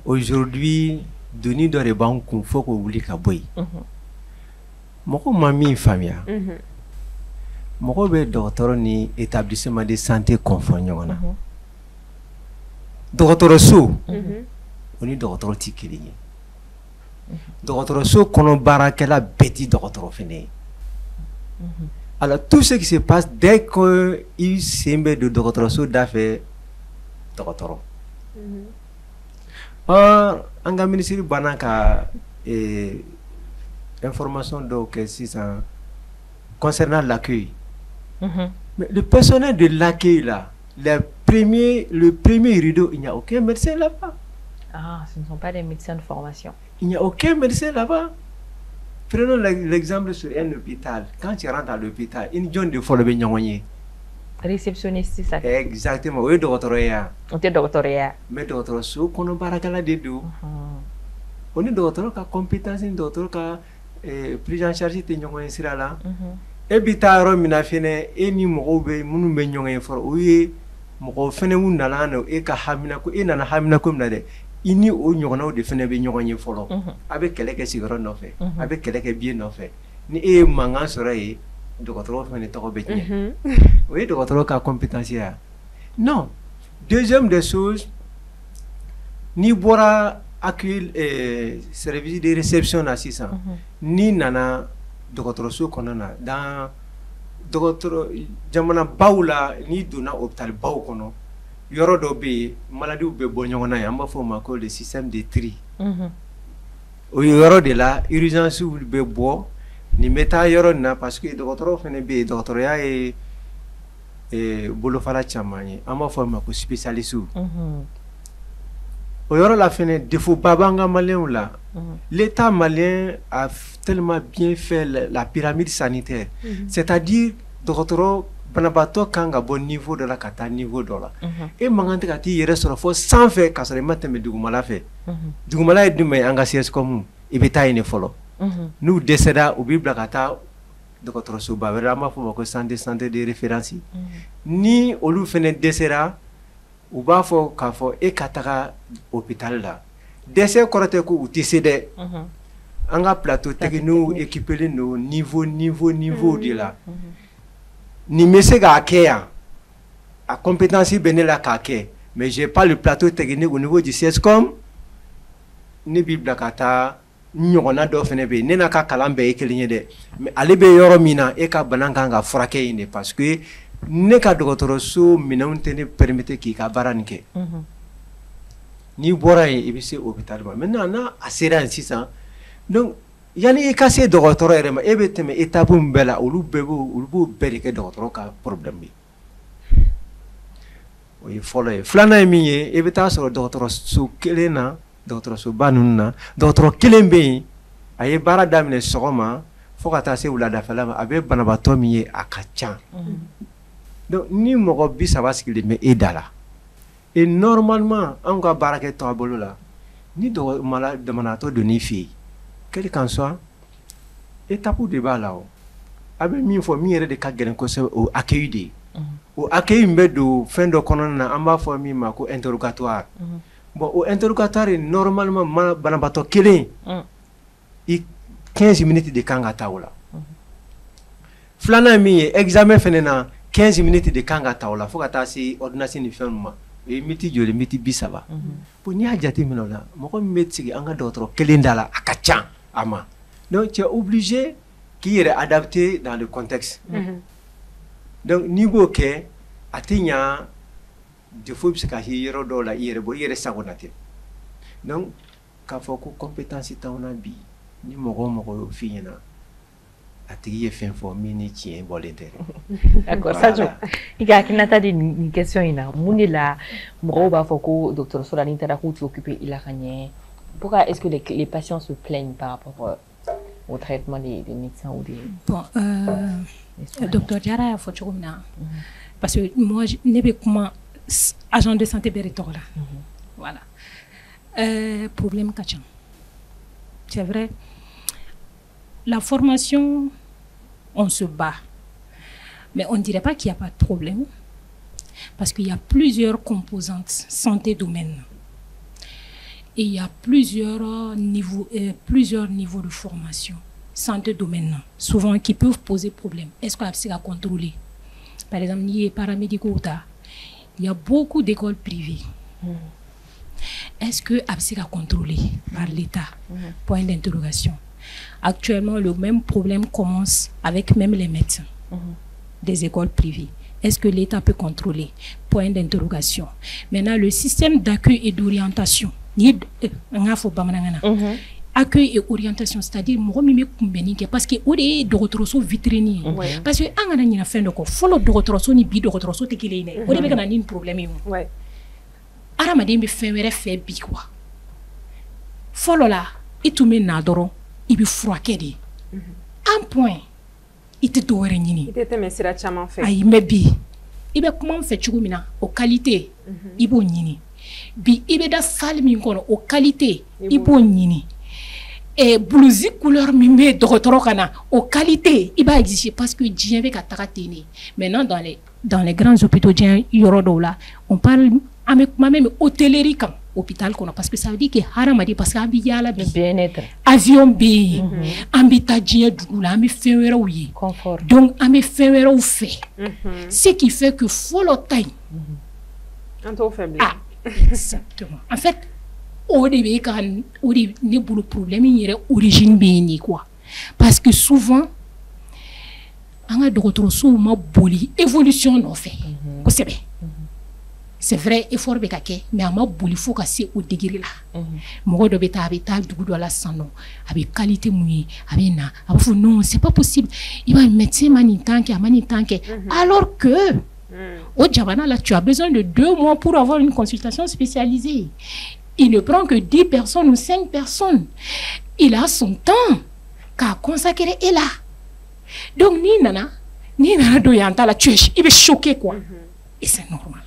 Aujourd'hui, Denis Doreban qu'on faut qu'on oublie Kaboy. Mon mamie famille. Mon be docteur ni établissement de santé confondant. Docteur Sou. On est docteur Tikili. Docteur Sou qu'on barakela bêti docteur fini. Alors, tout ce qui se passe dès qu'il s'est mis de docteur d'affaires, docteur. En ministère banaka information donc concernant l'accueil. Mais le personnel de l'accueil là, le premier rideau, il n'y a aucun médecin là-bas. Ah, ce ne sont pas des médecins de formation. Il n'y a aucun médecin là-bas. Prenons l'exemple sur un hôpital. Quand tu rentres à l'hôpital, une zone de folle beignonie. Réceptionniste, c'est ça. Exactement. Oui, docteur. On est docteur. Mais docteur, ce qu'on a barakala de deux. On est docteur qui a compétence, docteur qui a pris en charge de beignonie sera là. Et puis t'as remis na fene et ni mo be munu beignonie for oui mo fene mun na la no e ka hamina ko e na hamina ko na de. Ini o nyogona de fene be nyoganye folo avec quelques cigarettes no fait avec quelques bien no fait ni e manga soraye docteur fene to be nye oui docteur ka compétence ya non deuxième des choses ni bora accueil service de réception assistant ni nana docteur so konana dans docteur jamana baula ni dona hôpital baw kono yoro do be maladie ou be bonyona ya mba fo mako le système de tri o yoro de la urgence ou be bo ni meta yoro na parce que docteur fene be docteur ya e bolo fala chamani amba fo mako spécialiste o yoro la fene défaut babanga malien là l'état malien a tellement bien fait la pyramide sanitaire c'est-à-dire docteur banabaatɔ kan ka bɔ niveau dɔ la ka taa niveau dɔ la e man kan tɛ ka t'i yɛrɛ sɔrɔ fo sanfɛ ka sɔrɔ i ma tɛmɛ dugumala fɛ dugumala ye jumɛn ye an ka CSCOM i bɛ taa yen de fɔlɔ n'u dɛsɛra u b'i bila ka taa dɔgɔtɔrɔsoba wɛrɛ an b'a fɔ o ma ko centre de référence ni olu fɛnɛ dɛsɛra u b'a fɔ k'a fɔ e ka taga hôpital la dɛsɛ kɔrɔ tɛ ko u tɛ se dɛ an ka plateau techniques équipés no niveau de la ni bɛ se k'a kɛ yan a compétence bɛ ne la k'a kɛ mais j'ai pas le plateau technique au niveau du CSCOM ne b'i bila ka taa ɲɔgɔnna dɔ fɛnɛ bɛ yen ne n'a ka kalan bɛɛ ye kelen ye dɛ mais ale bɛ yɔrɔ min na e ka bana kan ka furakɛ yen de parce que ne ka dɔgɔtɔrɔso minɛnw tɛ ne permettre k'i ka baara nin kɛ n'i bɔra yen i bɛ se hôpital ma maintenant n'a a sera yen sisan donc yani i ka se dɔgɔtɔrɔ yɛrɛ ma e bɛ tɛmɛ étape min bɛɛ la olu b'o bɛɛ de kɛ dɔgɔtɔrɔ ka problème ye o ye fɔlɔ ye filanan ye min ye e bɛ taa sɔrɔ dɔgɔtɔrɔso kelen na dɔgɔtɔrɔsoba ninnu na dɔgɔtɔrɔ kelen bɛ yen a ye baara daminɛ sɔgɔma fo ka taa se wuladafɛla ma a bɛ banabaatɔ min ye a ka ca donc ni mɔgɔ 30 sigilen bɛ e da la et normalement an ka baarakɛ taabolo la ni damanatɔ donn'i fɛ yen quel qu'en soit étape de b'a la o a bɛ min fɔ min yɛrɛ de ka gɛlɛn kosɛbɛ o accueil de ye o accueil min bɛ don fɛn dɔ kɔnɔna na an b'a fɔ min ma ko interrogatoire bon o interrogatoire ye normalement banabaatɔ kelen i 15 minutes de kan ka taa o la filanan min ye examen fɛnɛ na 15 minutes de kan ka taa o la fo ka taa se ordonnance ni fɛn ma o ye minute joli minute 30 bon n'i y'a jate minɛ o la mɔgɔ min bɛ sigi an ka dɔgɔtɔrɔ kelen da la a ka ca a ma donc tu es obligé k'i yɛrɛ adapter dans le contexte donc n'i b'o kɛ a tɛ ɲa défaut bɛ se ka ye yɔrɔ dɔw la i yɛrɛ bɔ i yɛrɛ sagona tɛ donc k'a fɔ ko compétence t'anw na bi ni mɔgɔ o mɔgɔ y'o f'i ɲɛna a tigi ye fɛn fɔ min ni tiɲɛ bɔlen tɛ d'accord Sadio i ka hakilinata di nin question in na mun de la mɔgɔw b'a fɔ ko dɔgɔtɔrɔso la n'i taara k'u t'i occuper i la ka ɲɛ pourquoi est-ce que les patients se plaignent par rapport au traitement des médecins ou des bon docteur Diarra y'a fɔ cogo min na parce que moi ne bɛ kuma agent de santé bɛɛ de tɔgɔ la voilà problème ka ca c'est vrai la formation on se bat mais on ne dirait pas qu'il n'y a pas de problème parce qu'il y a plusieurs composantes santé domaine et il y a plusieurs niveaux de formation santé domaine souvent qui peuvent poser problème. Est-ce qu'on a pu contrôler? Par exemple, il y a paramédicaux, il y a beaucoup d'écoles privées. Est-ce que a pu contrôler par l'État? Point d'interrogation. Actuellement, le même problème commence avec même les médecins des écoles privées. Est-ce que l'État peut contrôler? Point d'interrogation. Maintenant, le système d'accueil et d'orientation. Accueil et orientation, c'est-à-dire parce que c'est une vitrine. Parce que on a fait de follow doctorso ni bi doctorso te kilene. On est un problème. Ouais. Aramadé me fait bi quoi. Follow là, et tout me nadoro, il be froqué. Un point. Il te doit rien. Il te me sera chaman fait. Aïe me bi. Il be comment fait chugumina aux qualités. Il bo nini. Bi il be da salle min kono aux qualités. Il bo nini. Et blousi couleur mimé docteur kana aux qualités il va exister parce que Dieu avec attaquer. Maintenant dans les grands hôpitaux là on parle avec même hôtellerie comme hôpital qu'on a parce que ça veut dire que haramadi parce que ambi yala bien-être avion bi ambi tadien doula ambi fewera oui confort donc ambi fewera ou fait ce qui fait que follow time un taux faible exactement en fait au début quand au début ne boulot problème il y a origine béni quoi parce que souvent on a d'autres sous ma boli évolution non fait c'est vrai effort bekake mais on ma boli faut casser au degré là moi de beta habitat du goût de la sano avec qualité mouillé avec na faut non c'est pas possible il va médecin manitanke alors que au Jabana là tu as besoin de 2 mois pour avoir une consultation spécialisée. Il ne prend que 10 personnes ou 5 personnes. Il a son temps qu'à consacrer et là. Donc, ni nana, Ni nana do yanta la tu es, il est choqué quoi. Et c'est normal.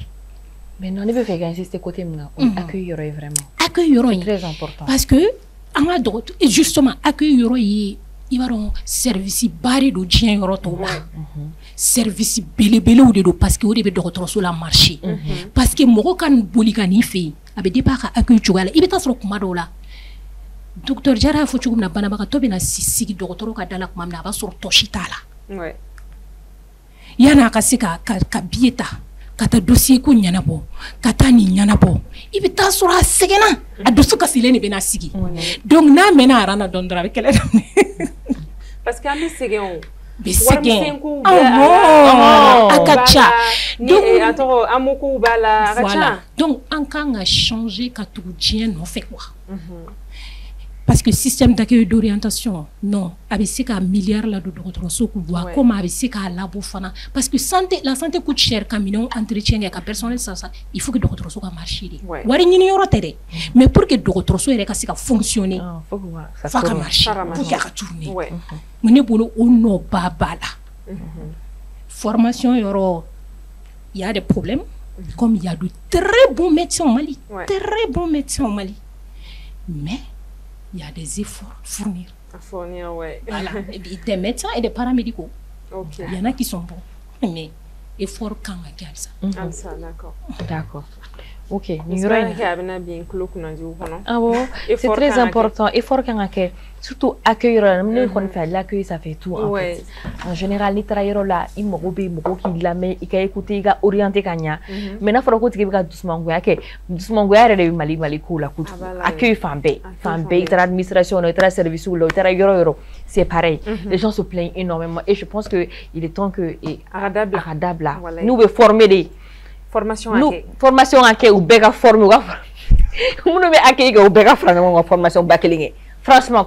Mais non, il veut faire insister côté moi. Accueillir vraiment. Accueillir c'est très important. Parce que et justement accueillir il va un service bari do dien yoro to la. Service belebele ou de do parce que o de be docteur sur la marché. Parce que moko kan boli kan ife abe de pas accueillir chugala. Il be ta so kuma do la. Docteur Jara fo chugum na bana baka to be na sisi docteur ka dala kuma na ba so toshita la. Ouais. Yana ka sika ka bieta. Kata dossier ko nyanabo kata ni nyanabo ibi ta sura segena a dosu ka sileni bena sigi donc na mena arana dondra avec elle parce que ami segen be segen akacha donc ato amoko bala akacha donc en kan a changer ka tout dien no fait quoi parce que système d'accueil d'orientation non avec ces cas milliards là de docteurs ko voit comment avec ces cas là pour fana parce que la santé coûte cher camion entretien avec personnel ça il faut que docteurs soient marcher wari ni yoro téré mais pour que docteurs soient ka sika fonctionner faut que ça marche pour que tourner mene bolo ono babala formation yoro il y a des problèmes comme il y a de très bons médecins au Mali très bons médecins au Mali mais il y a des efforts à fournir. Ouais. Voilà. Des médecins et des paramédicaux. Okay. Il y en a qui sont bons. Mais efforts quand on regarde ça. Ça, d'accord. D'accord. Ok. Ah bon? C'est très important. Effort quand on surtout accueillir. L'accueil, ça fait tout. En fait. En général, les travailleurs là, ils m'ont qui la met, ils écouté, ils orienté kanya. Maintenant, faut que tu aies doucement Mali cool. Accueil femme administration, service ou c'est pareil. Les gens se plaignent énormément et je pense que il est temps que Aradab là, nous veut former des formation à quai ou béga forme ou formation bakelingue. Franchement,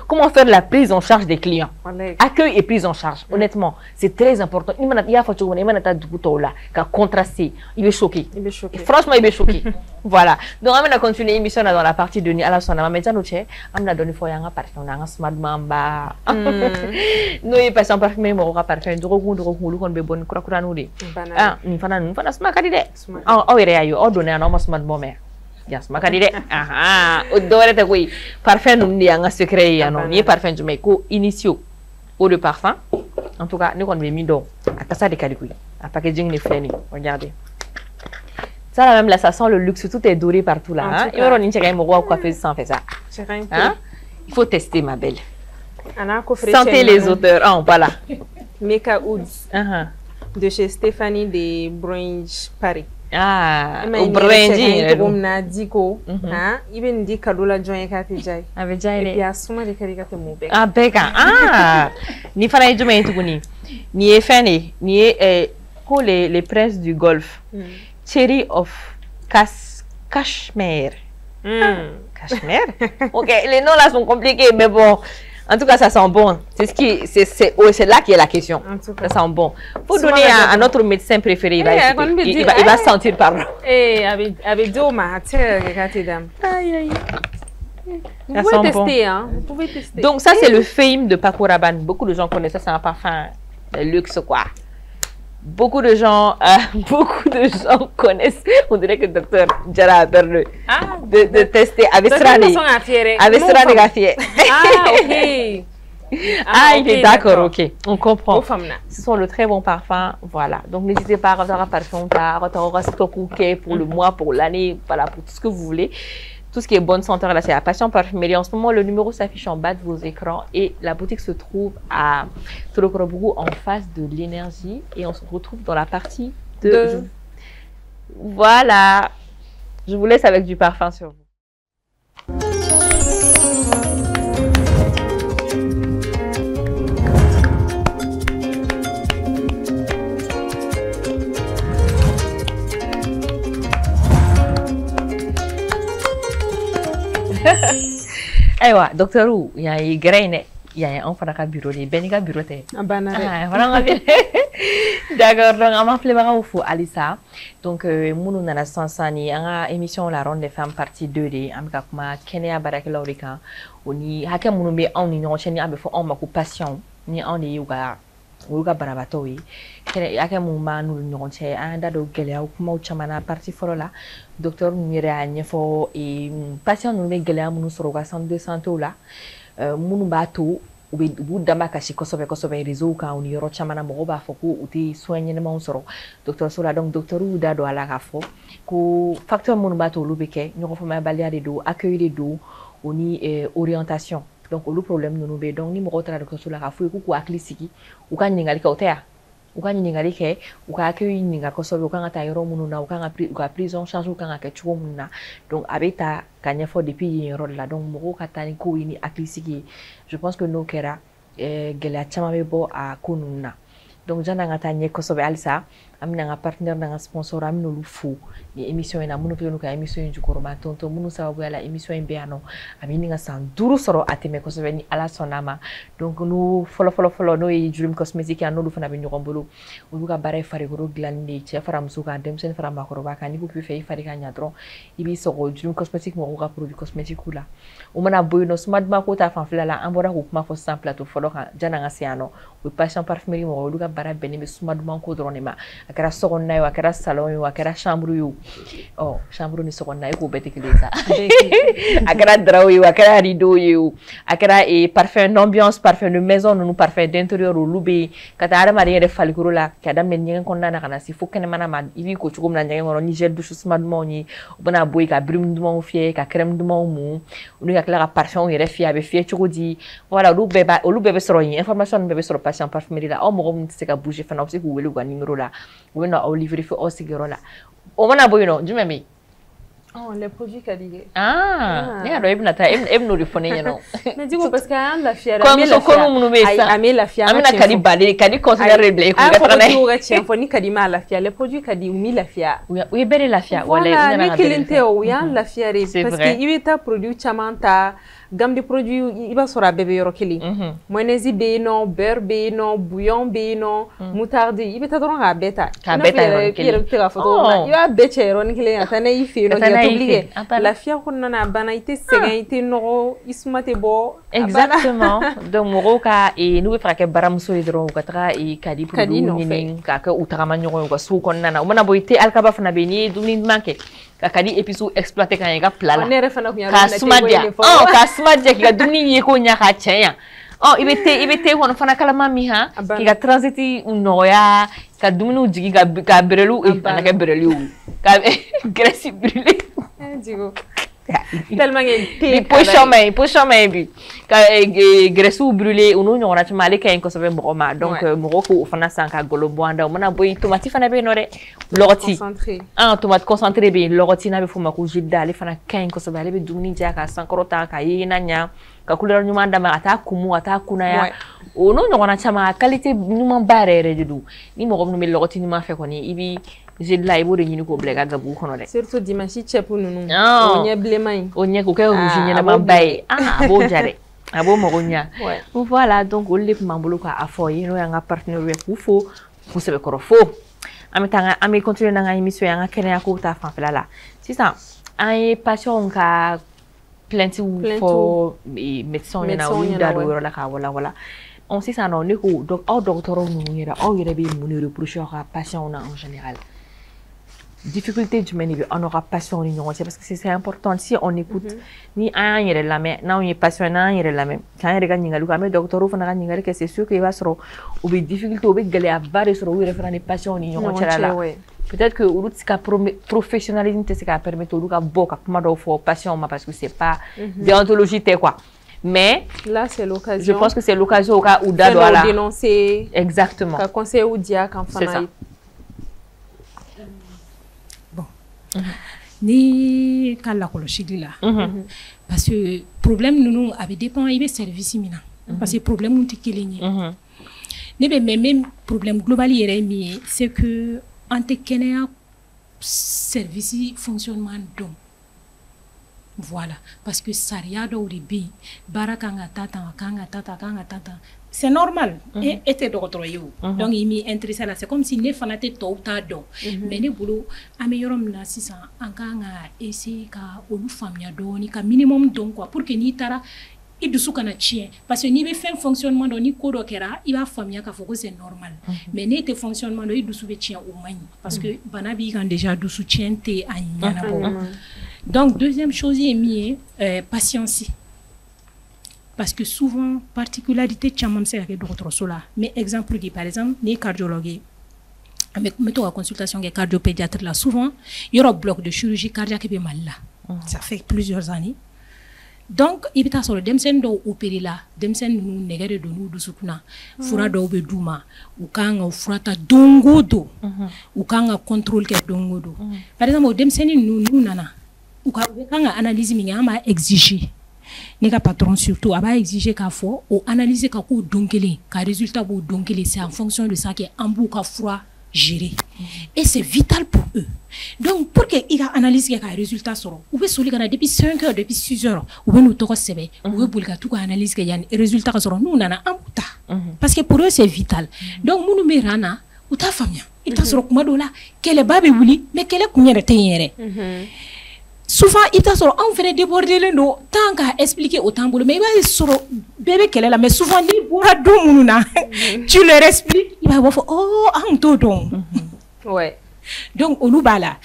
comment faire la prise en charge des clients? Accueil et prise en charge. Honnêtement, c'est très important. Il y a contrasté. Il est choqué. Franchement, il est choqué. Voilà. Donc, on va continuer l'émission dans la partie de Alassane. On a donné un parfum, un smart mamba. Nous, il passe un parfum, mais on va parfum. De recours, on bon ah, nous faisons smart candidat. On donne un smart bomber. Yes, makadide. Aha, odore te kui parfum num ni anga secret ya non, ni parfum du meko initio eau de parfum. En tout cas, nous on mis donc à casa de kadikui. À packaging ni fleni. Regardez. Ça là même là ça sent le luxe, tout est doré partout là, hein. Et on n'y mo roi coiffeuse sans faire ça. Hein? Il faut tester ma belle. Sentez les odeurs. Ah, voilà. Meka Woods. De chez Stéphanie de Bronge Paris. Ah, au branding na diko hein even di kadola join ka te jai ave jai le ya suma de kari ka te mo be ah beka ah ni fana ju men tukuni ni e fene ni e ko les princes du golfe Cherry of Cashmere Cashmere OK, les noms là sont compliqués mais bon. En tout cas, ça sent bon. C'est là qui est la question. Ça sent bon. Faut donner à notre médecin préféré. Il va sentir pardon. Avec Doma, aïe. Vous pouvez tester, hein. Vous pouvez tester. Donc ça, c'est le Fame de Paco Rabanne. Beaucoup de gens connaissent ça. C'est un parfum de luxe, quoi. Beaucoup de gens connaissent. On dirait que le docteur Jara a peur de tester avec Srani. Avec Srani Gaffier. Ah, ok. Ah, il est d'accord, ok. On comprend. Ce sont de très bons parfums. Voilà. Donc, n'hésitez pas à avoir un parfum, à avoir un stock pour le mois, pour l'année, voilà, pour tout ce que vous voulez. Tout ce qui est bonne senteur, là, c'est la Passion Parfumerie. En ce moment, le numéro s'affiche en bas de vos écrans et la boutique se trouve à Tolokorobougou en face de l'Énergie. Et on se retrouve dans la partie de... Voilà. Je vous laisse avec du parfum sur vous. Aywa, docteur Ou, il y a une graine, il y a un enfant à bureau, il y a un bureau. D'accord, donc on m'a appelé Alissa. Donc, nous avons Sansani, une émission La Ronde des Femmes, partie 2D, avec Kenya Barakelaurika, on y a un monument en une enchaîne avec un patient, ni en yoga. olu ka banabaatɔw ye hakɛ mun b'an n'olu ni ɲɔgɔn cɛ an da don gɛlɛyaw kumaw caman na partie fɔlɔ la docteur ninnu yɛrɛ y'a ɲɛfɔ patient ninnu bɛ gɛlɛya minnu sɔrɔ u ka centre de santé la minnu b'a to u b'u dama kasi kosɛbɛ réseau kan u ni yɔrɔ caman na mɔgɔw b'a fɔ ko u tɛ soin ɲɛnɛmanw sɔrɔ dɔgɔtɔrɔso la donc docteur y'u da don a la k'a fɔ ko facteur minnu b'a to olu bɛ kɛ ɲɔgɔn faamuyabaliya de don accueil de don o ni orientation donc olu problème ninnu bɛ yen donc ni mɔgɔw taara dɔgɔtɔrɔso la k'a fɔ k'u hakili sigi u ka ɲininkali kɛ o tɛ yan u ka ɲininkali kɛ u ka accueil ɲininka kosɛbɛ u kan ka taa yɔrɔ minnu na u kan ka prise en charge kan ka kɛ cogo minnu na donc a bɛ ta ka ɲɛfɔ depuis yen yɔrɔ de la donc mɔgɔw ka taa ni kow ye ni hakili sigi ye je pense que n'o kɛra gɛlɛya caman bɛ bɔ a ko ninnu na donc jan'an ka taa ɲɛ kosɛbɛ halisa an bɛna an ka partenaire n'an ka sponsor an bɛna olu fo ni émission in na minnu kɛlen don ka émission in jukɔrɔma tonton minnu sababuya la émission in bɛ yan nɔ a bɛ ɲini ka san 5 sɔrɔ a tɛmɛ kosɛbɛ ni ala sɔnn'a ma donc n'u fɔlɔ n'o ye Dream Cosmetics yan n'olu fana bɛ ɲɔgɔn bolo olu ka baara ye farikolo dilanni de ye cɛ fara muso kan denmisɛnnin fara maakɔrɔba kan n'i ko k'i bɛ fɛ i fari ka ɲa dɔrɔn i b'i sɔgɔ Dream Cosmetics mɔgɔw ka produit cosmétique la o mana bɔ yen nɔ suma duman ko ta fanfɛla la an bɔra k'o kuma fɔ sisan plateau fɔlɔ kan jan'an ka se yan nɔ o ye passion parfumerie mɔgɔw olu ka baara bɛnnen bɛ suma duman ko dɔrɔn de ma a kɛra sokɔnɔna ye a kɛra salon ye a kɛra chambre ye o chambre ni sokɔnɔna e k'o bɛɛ tɛ kelen ye sa a kɛra drapeau ye a kɛra rideau ye a kɛra parfum d'ambiance parfum de maison ninnu parfum d'intérieur olu bɛ yen ka taa adamaden yɛrɛ farikolo la ka daminɛ ɲɛgɛn kɔnɔna na ka na se fo kɛnɛmana ma i b'i ko cogo min na ɲɛgɛn kɔnɔ ni gel douche suma dumanw ye u bɛna bɔ yen ka brune dumanw fiyɛ ka crème dumanw mun olu ka tila ka parfum yɛrɛ fiyɛ a bɛ fiyɛ cogo di voilà olu bɛɛ bɛ sɔrɔ yen information ninnu bɛɛ bɛ sɔrɔ passion parfumerie la aw mɔgɔ minnu tɛ se ka bouger fana aw bɛ se k'u wele u ka numéro la u bɛ na aw livrer fo aw sigiyɔrɔ la o mana bɔ yen nɔ jumɛn bɛ yen les produits ka di ne y'a dɔn e bɛna taa e bɛn'o de fɔ ne ɲɛna mais dis-moi parce que an lafiyara kɔɲɔmuso kɔnu minnu bɛ yen sisan an bɛ lafiya an bɛna kadi baden kadi conseillère de bila e kun ka taga n'a ye ka tiɲɛ fɔ ni kadi ma lafiya les produits ka di u mi lafiya u ye bɛɛ de lafiya wala ne kelen tɛ o y'an lafiya de parce que i bɛ taa produit caman ta gamme de produits i b'a sɔrɔ a bɛɛ bɛ yɔrɔ kelen mayonnaise bɛ yen nɔ beurre bɛ yen nɔ bouillon bɛ yen nɔ moutarde i bɛ taa dɔrɔn k'a bɛɛ ta k'a bɛɛ ta yɔrɔ kelen i yɛrɛ bɛ se k'a fɔ cogo min na i b'a bɛɛ cɛ yɔrɔnin kelen ka taa n'a y'i fɛ yen nɔ k'i ka tobili kɛ lafiya kɔnɔna na a banna i tɛ sɛgɛn i tɛ nɔgɔ i suma tɛ bɔ exactement donc mɔgɔw ka n'u bɛ fɛ ka kɛ baramuso ye dɔrɔn u ka taga kadi produit ɲini k'a kɛ u tagama ɲɔgɔn ye u ka sugu kɔnɔna na u mana bɔ i tɛ alikaba fana bɛ yen n'i ye dumuni duman kɛ ka kadi épices exploiter ka ɲɛ i ka plat la k'a suma diya k'a suma diya k'i ka dumuni ye ko ɲa k'a cɛ yan i bɛ te kɔnɔ fana kalama min han k'i ka transit nɔgɔya ka dumuni jigin ka bereliw kana kɛ bereliw ka graisse brûlée tellement que position maɲi bi ka graisse brûlée u n'u ɲɔgɔnna caman ale ka ɲi kosɛbɛ mɔgɔ ma donc mɔgɔw k'o fana san ka golo bɔ an da o mana bɔ yen tomati fana bɛ yen nɔ dɛ lɔgɔti tomate concentré bɛ yen lɔgɔti n'a bɛ f'o ma ko jus ale fana ka ɲi kosɛbɛ ale bɛ dumuni diya ka sankɔrɔta ka yeyena ɲa ka couleur ɲuman d'a ma a t'a kumu a t'a kunnaya o n'u ɲɔgɔnna caman a qualité ɲumanba yɛrɛ de don ni mɔgɔ minnu bɛ lɔgɔti ɲuman fɛ kɔni i b'i la i b'o de ɲini k'o bila i ka gabugu kɔnɔ dɛ surtout dimanche cɛpu ninnu o ɲɛ bilenman in o ɲɛ k'o kɛ rouge ɲɛnɛmanba ye a b'o ja dɛ a b'o mago ɲa voilà donc olu de tun b'an bolo k'a fɔ ye n'o y'an ka partenaire ye k'u fo k'u sɛbɛkɔrɔ fo an bɛ continuer n'an ka émission ye an ka kɛnɛya kow ta fanfɛla la sisan an ye patients ka plainte fɔ médecin ɲɛna olu da don o yɔrɔ la k'a walawala sisan nɔ ne ko aw dɔgɔtɔrɔw ninnu yɛrɛ aw yɛrɛ bɛ mun de reprocher aw ka patients na en général difficulté jumɛn de bɛ aw n'aw ka patients ni ɲɔgɔn cɛ parce que c'est important si on écoute ni an y'an yɛrɛ lamɛn n'anw ye patient n'an y'an yɛrɛ lamɛn k'an yɛrɛ ka ɲininkaliw kɛ an bɛ dɔgɔtɔrɔw fana ka ɲininkali kɛ c'est sûr que i b'a sɔrɔ u bɛ difficulté u bɛ gɛlɛyaba de sɔrɔ u yɛrɛ fana ni patients ni ɲɔgɔn cɛla la peut-être que olu tɛ se ka professionnalisme tɛ se k'a permettre olu ka bɔ ka kuma dɔw fɔ patients ma parce que c'est pas déontologie tɛ quoi. Mais là c'est l'occasion. Je pense que c'est l'occasion où d'ado à la dénoncer. Exactement. Ka conseil ou dia kan fana. Bon. Ni ka la kɔlɔsili la. Parce que problème ninnu a bɛ dépend i bɛ service min na. Parce que problème tɛ kelen ye. Ne bɛ même problème global yɛrɛ min ye c'est que an tɛ kɛnɛya service fonctionnement dɔn. Voilà, parce que sariya dɔw de bɛ yen baara kan ka taa tan c'est normal e tɛ dɔgɔtɔrɔ ye o donc i m'i intéressé la c'est comme si ne fana tɛ tɔw t'a dɔn mais ne bolo an bɛ yɔrɔ min na sisan an kan ka essayer ka olu faamuya dɔɔni ka minimum dɔn quoi pour que n'i taara i dusu kana tiɲɛ parce que n'i bɛ fɛn fonctionnement dɔn ni ko dɔ kɛra i b'a faamuya k'a fɔ ko c'est normal mais n'e tɛ fonctionnement dɔn i dusu bɛ tiɲɛ o man ɲi parce que bana b'i kan déjà dusu tiɲɛ tɛ a ɲɛnabɔ donc deuxième chose ye min ye patience parce que souvent particularité caman bɛ se ka kɛ dɔgɔtɔrɔso la mais exemple di par exemple n'i ye cardiologue ye an bɛ to ka consultation kɛ cardiopédiatre la souvent yɔrɔ bloc de chirurgie cardiaque bɛ Mali la ça fait plusieurs années donc i bɛ taa sɔrɔ denmisɛnnin dɔw opéré la denmisɛnnin ninnu nɛgɛ de don n'u dusukun fura dɔw bɛ d'u ma u kan ka fura ta don o don u kan ka contrôle kɛ don o don par exemple o denmisɛnnin ninnu n'u nana u kan ka analyse min kɛ an b'a exiger ne ka patron surtout a b'a exiger k'a fɔ o analyse ka k'o don kelen ka résultat b'o don kelen c'est en fonction de ça que an b'u ka fura gérer et c'est vital pour eux donc pour que i ka analyse kɛ ka résultat sɔrɔ u bɛ soli ka na depuis 5 heures depuis 6 heures u bɛ n'u tɔgɔ sɛbɛn u bɛ boli ka t'u ka analyse kɛ yanni résultat ka sɔrɔ n'u nana an b'u ta parce que pour eux c'est vital donc minnu bɛ ran na u t'a faamuya i bɛ taa sɔrɔ kuma dɔw la kɛlɛba bɛ wuli mais kɛlɛ kun yɛrɛ tɛ yen yɛrɛ souvent i bɛ taa sɔrɔ anw fɛnɛ débordelen don tant k'a expliquer o t'an bolo mais i b'a ye sɔrɔ bɛɛ bɛ kɛlɛ la mais souvent n'i bɔra don minnu na tu leur expliques i b'a fɔ oh anw t'o dɔn ouais donc olu b'a la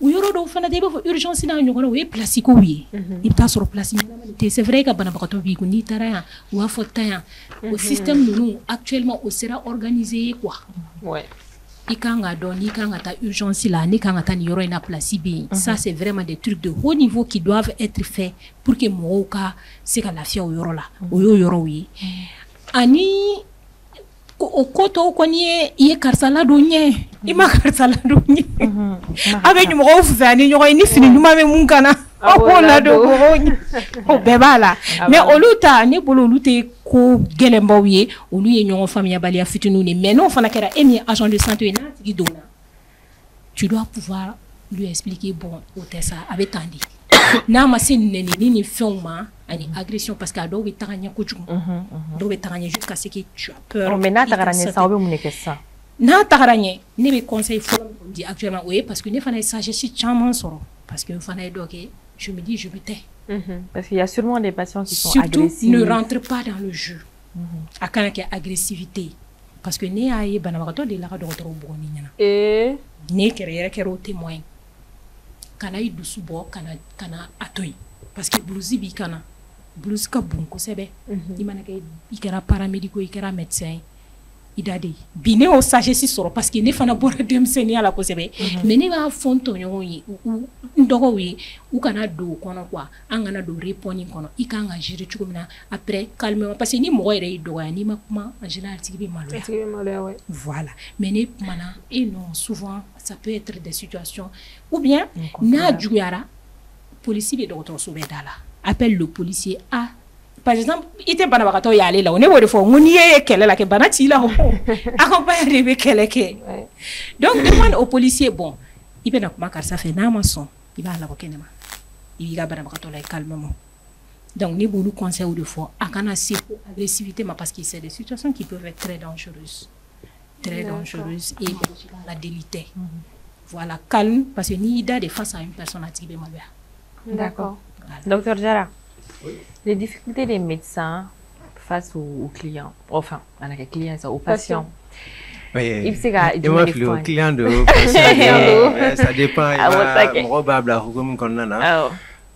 u yɔrɔ dɔw fana tɛ i b'a fɔ urgence n'a ɲɔgɔn na o ye place kow ye i bɛ taa sɔrɔ place ɲɛnama tɛ c'est vrai ka banabagatɔ b'i kun n'i taara yan u b'a fɔ ta yan o système ninnu actuellement o sera organisé quoi ouais i kan ka dɔn n'i kan ka taa urgence la n'i kan ka taa nin yɔrɔ in na place bɛ yen ça c'est vraiment des trucs de haut niveau qui doivent être faits pour que mɔgɔw ka se ka lafiya o yɔrɔ la o y'o yɔrɔw ye ani o ko tɔw kɔni ye i ye karisa ladon ɲɛ i ma karisa ladon ɲɛ a bɛ mɔgɔw fɛ ani ɲɔgɔn ye ni fini ɲuman bɛ mun kana aw b'o ladon mɔgɔw ɲɛ o bɛɛ b'a la mais olu ta ne bolo olu tɛ ko gɛlɛnbaw ye olu ye ɲɔgɔn faamuyabaliya fitininw de mais n'o fana kɛra e min ye agent de santé ye n'a tigi donna tu dois pouvoir lui expliquer bon o tɛ sa a bɛ tan de n'a ma se nɛnini ni fɛnw ma ani agression parce que a dɔw bɛ taga ɲɛ kojugu dɔw bɛ taga ɲɛ jusqu'à ce que tu as peur mais n'a tagara ɲɛ sa aw bɛ mun de kɛ sisan n'a tagara ɲɛ ne bɛ conseil fɔlɔ min di actuellement o ye parce que ne fana ye sagesse caman sɔrɔ parce que n fana ye dɔ kɛ je me dis je me tais parce qu'il y a sûrement des patients qui sont surtout agressifs ne rentre pas dans le jeu a kana kɛ agressivité parce que ne y'a ye banabagatɔ de la ka dɔgɔtɔrɔ bugɔ ne ɲɛna ne kɛra yɛrɛ kɛra o témoin kana i dusu bɔ kana a to yen parce que blousi b'i kana blousi ka bon kosɛbɛ i mana kɛ i kɛra paramédico i kɛra médecin i da de bi ne y'o sagesse sɔrɔ parce que ne fana bɔra denmisɛnniya la kosɛbɛ mais ne b'a fɔ n tɔɲɔgɔnw ye n dɔgɔw ye u kana don o kɔnɔ quoi an kana don reponi kɔnɔ i kan ka gérer cogo min na après calmement parce que ni mɔgɔ yɛrɛ y'i dɔgɔya n'i ma kuma en général tigi bɛ maloya voilà mais ne kumana et non souvent ça peut être des situations ou bien n'a juguyara policier bɛ dɔgɔtɔrɔso bɛɛ da la appelle le policier a par exemple i tɛ banabagatɔ y'ale la o ne b'o de fɔ n ko n'i ye kɛlɛ la kɛ bana t'i la o accompagné de bɛ kɛlɛ kɛ donc demande au policier bon i bɛna kuma karisa fɛ n'a ma sɔn i b'a labɔ kɛnɛma i b'i ka banabagatɔ la ye calmement donc ne b'olu conseil de fɔ a kana se agressivité ma parce que c'est des situations qui peuvent être très dangereuses et la délité voilà calme parce que n'i da de face à une personne a tigi bɛ maloya d'accord docteur Jara les difficultés des médecins face aux clients, enfin, aux clients, aux patients. Oui, il m'a fait aux clients de patients. Ça dépend.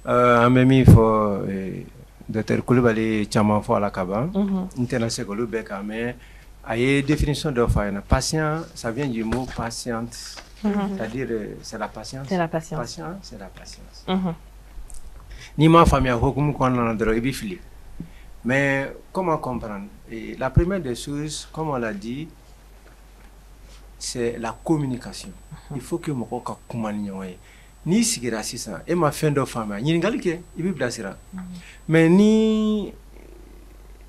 En même il faut docteur Koulibaly Chama fo la kaba. International beka mais a une définition de patient, ça vient du mot patiente. C'est-à-dire c'est la patience. C'est la patience. Patient, c'est la patience. Ni ma famille a beaucoup de mais comment comprendre? Et la première des choses, comme on l'a dit, c'est la communication. Il faut que mon corps communique. Ni sigira sisa et ma fin de famille ni ngalike ibi blasira mais ni